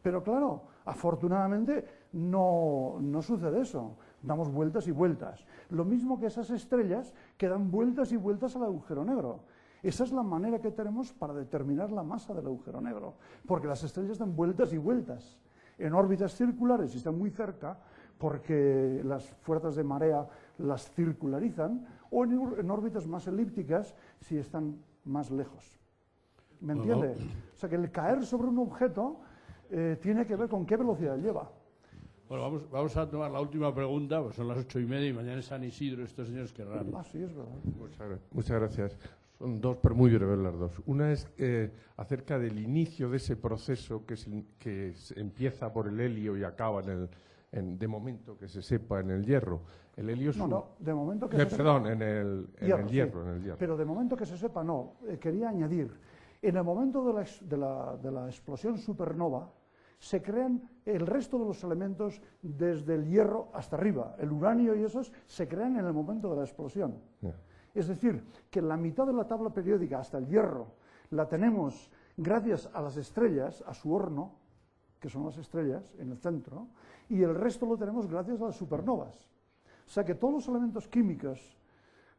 Pero claro, afortunadamente no sucede eso. Damos vueltas y vueltas. Lo mismo que esas estrellas que dan vueltas y vueltas al agujero negro. Esa es la manera que tenemos para determinar la masa del agujero negro, porque las estrellas dan vueltas y vueltas en órbitas circulares y están muy cerca, porque las fuerzas de marea las circularizan, o en órbitas más elípticas si están más lejos. ¿Me entiende? O sea que el caer sobre un objeto tiene que ver con qué velocidad lleva. Bueno, vamos a tomar la última pregunta, pues son las 8:30 y mañana es San Isidro, estos señores querrán. Ah, sí, es verdad. Muchas gracias. Son dos, pero muy breves las dos. Una es acerca del inicio de ese proceso que se empieza por el helio y acaba de momento que se sepa en el hierro. El helio es de momento que perdón, en el hierro. Pero de momento que se sepa, no. Quería añadir, en el momento de la explosión supernova, se crean el resto de los elementos desde el hierro hasta arriba. El uranio y esos se crean en el momento de la explosión. Es decir, que la mitad de la tabla periódica hasta el hierro la tenemos gracias a las estrellas, a su horno, que son las estrellas en el centro, y el resto lo tenemos gracias a las supernovas. O sea que todos los elementos químicos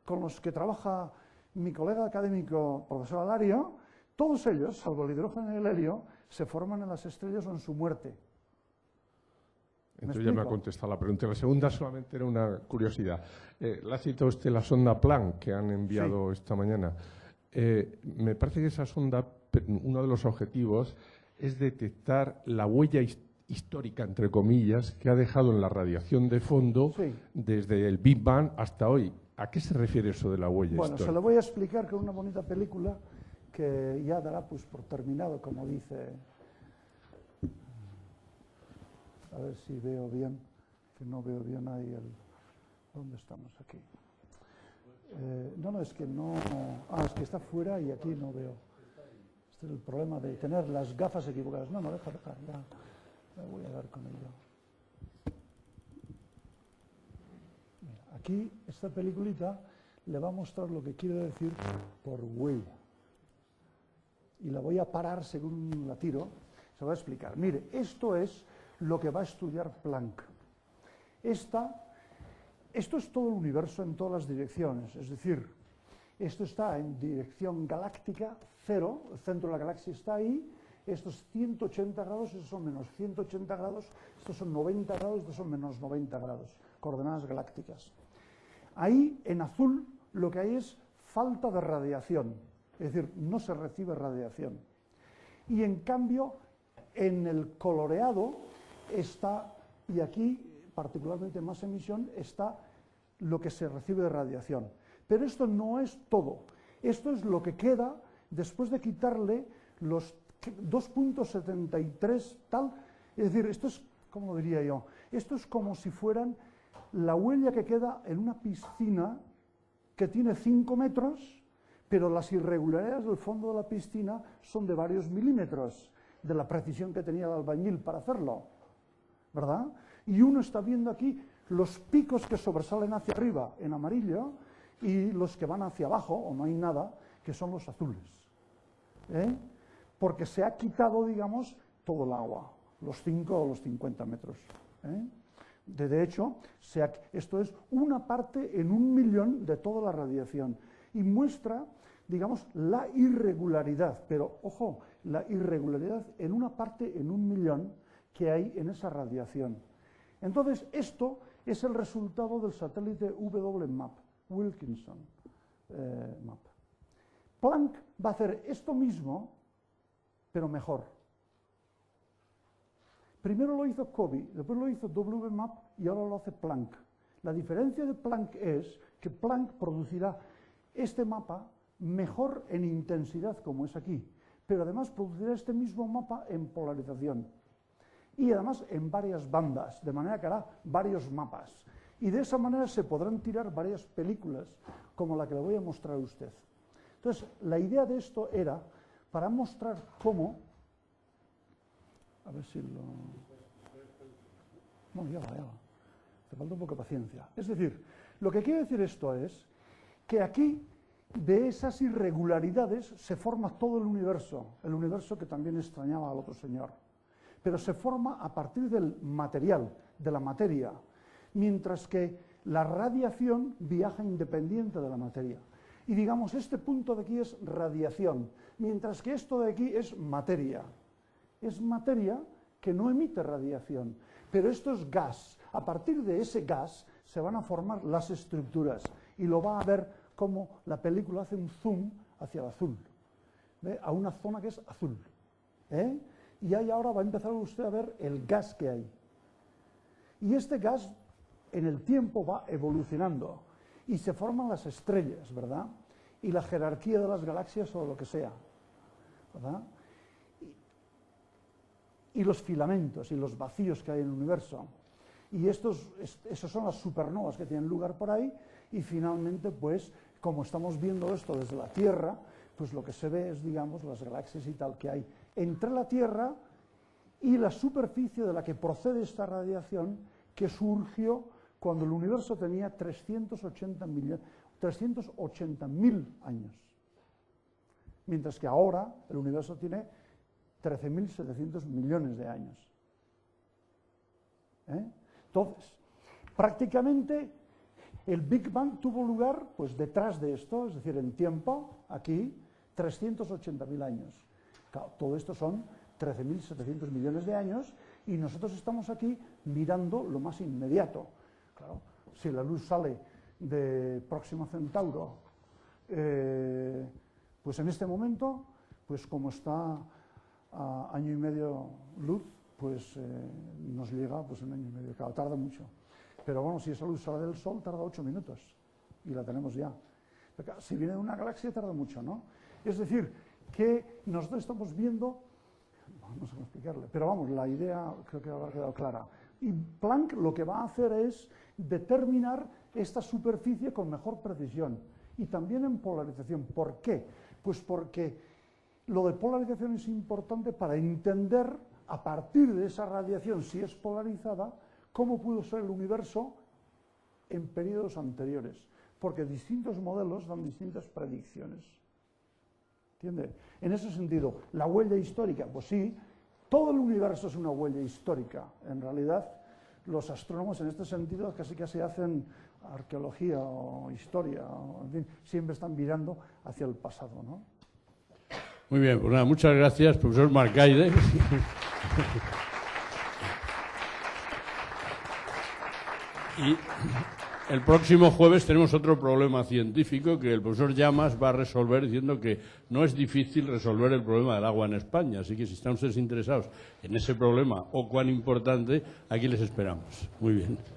con los que trabaja mi colega académico, profesor Alario, todos ellos, salvo el hidrógeno y el helio, se forman en las estrellas o en su muerte. Entonces ya me ha contestado la pregunta. La segunda solamente era una curiosidad. La ha citado usted la sonda Planck que han enviado esta mañana. Me parece que esa sonda, uno de los objetivos es detectar la huella histórica, entre comillas, que ha dejado en la radiación de fondo desde el Big Bang hasta hoy. ¿A qué se refiere eso de la huella histórica? Bueno, se lo voy a explicar con una bonita película que ya dará pues por terminado, como dice... A ver si veo bien, que no veo bien ahí el... ¿Dónde estamos aquí? No, es que no... Ah, es que está fuera y aquí no veo. Este es el problema de tener las gafas equivocadas. No, deja, ya me voy a dar con ello. Mira, aquí, esta peliculita le va a mostrar lo que quiero decir por huella. Y la voy a parar según la tiro. Se va a explicar. Mire, esto es lo que va a estudiar Planck. Esto es todo el universo en todas las direcciones, es decir, esto está en dirección galáctica, 0, el centro de la galaxia está ahí, estos 180 grados, estos son menos 180 grados, estos son 90 grados, estos son menos 90 grados, coordenadas galácticas. Ahí, en azul, lo que hay es falta de radiación, es decir, no se recibe radiación. Y en cambio, en el coloreado está, y aquí particularmente más emisión, está lo que se recibe de radiación. Pero esto no es todo. Esto es lo que queda después de quitarle los 2.73 tal. Es decir, esto es, ¿cómo lo diría yo? Esto es como si fueran la huella que queda en una piscina que tiene 5 metros, pero las irregularidades del fondo de la piscina son de varios milímetros de la precisión que tenía el albañil para hacerlo, ¿verdad? Y uno está viendo aquí los picos que sobresalen hacia arriba en amarillo y los que van hacia abajo, o no hay nada, que son los azules. Porque se ha quitado, digamos, todo el agua, los 5 o los 50 metros. De hecho, esto es una parte en 1.000.000 de toda la radiación y muestra, digamos, la irregularidad, pero ojo, la irregularidad en una parte en 1.000.000 que hay en esa radiación. Entonces, esto es el resultado del satélite WMAP, Wilkinson Map. Planck va a hacer esto mismo, pero mejor. Primero lo hizo COBE, después lo hizo WMAP y ahora lo hace Planck. La diferencia de Planck es que Planck producirá este mapa mejor en intensidad, como es aquí, pero además producirá este mismo mapa en polarización. Y además en varias bandas, de manera que hará varios mapas. Y de esa manera se podrán tirar varias películas, como la que le voy a mostrar a usted. Entonces, la idea de esto era para mostrar cómo... A ver si lo... No, ya va. Te falta un poco de paciencia. Es decir, lo que quiere decir esto es que aquí, de esas irregularidades, se forma todo el universo que también extrañaba al otro señor. Pero se forma a partir del material, de la materia, mientras que la radiación viaja independiente de la materia. Y digamos, este punto de aquí es radiación, mientras que esto de aquí es materia. Es materia que no emite radiación, pero esto es gas. A partir de ese gas se van a formar las estructuras y lo va a ver como la película hace un zoom hacia el azul, ¿ve? A una zona que es azul. Y ahí ahora va a empezar usted a ver el gas que hay. Y este gas en el tiempo va evolucionando y se forman las estrellas, ¿verdad? Y la jerarquía de las galaxias o lo que sea, ¿verdad? Y los filamentos y los vacíos que hay en el universo. Y esos son las supernovas que tienen lugar por ahí y finalmente, pues, como estamos viendo esto desde la Tierra, pues lo que se ve es, digamos, las galaxias y tal que hay entre la Tierra y la superficie de la que procede esta radiación que surgió cuando el universo tenía 380.000 años. Mientras que ahora el universo tiene 13.700 millones de años. Entonces, prácticamente el Big Bang tuvo lugar pues detrás de esto, es decir, en tiempo, aquí, 380.000 años. Claro, todo esto son 13.700 millones de años y nosotros estamos aquí mirando lo más inmediato. Claro, si la luz sale de Próxima Centauro, pues en este momento, pues como está a año y medio luz, pues nos llega pues en año y medio. Claro, tarda mucho. Pero bueno, si esa luz sale del Sol, tarda 8 minutos y la tenemos ya. Pero claro, si viene de una galaxia, tarda mucho, ¿no? Es decir, que nosotros estamos viendo no sé cómo explicarle, pero vamos, la idea creo que habrá quedado clara. Y Planck lo que va a hacer es determinar esta superficie con mejor precisión y también en polarización. ¿Por qué? Pues porque lo de polarización es importante para entender, a partir de esa radiación, si es polarizada, cómo pudo ser el universo en periodos anteriores, porque distintos modelos dan distintas predicciones. ¿Entiende? En ese sentido, la huella histórica, pues sí, todo el universo es una huella histórica. En realidad, los astrónomos en este sentido casi hacen arqueología o historia, o, en fin, siempre están mirando hacia el pasado, ¿no? Muy bien, pues nada, muchas gracias, profesor Marcaide. Y el próximo jueves tenemos otro problema científico que el profesor Llamas va a resolver diciendo que no es difícil resolver el problema del agua en España. Así que si están ustedes interesados en ese problema o cuán importante, aquí les esperamos. Muy bien.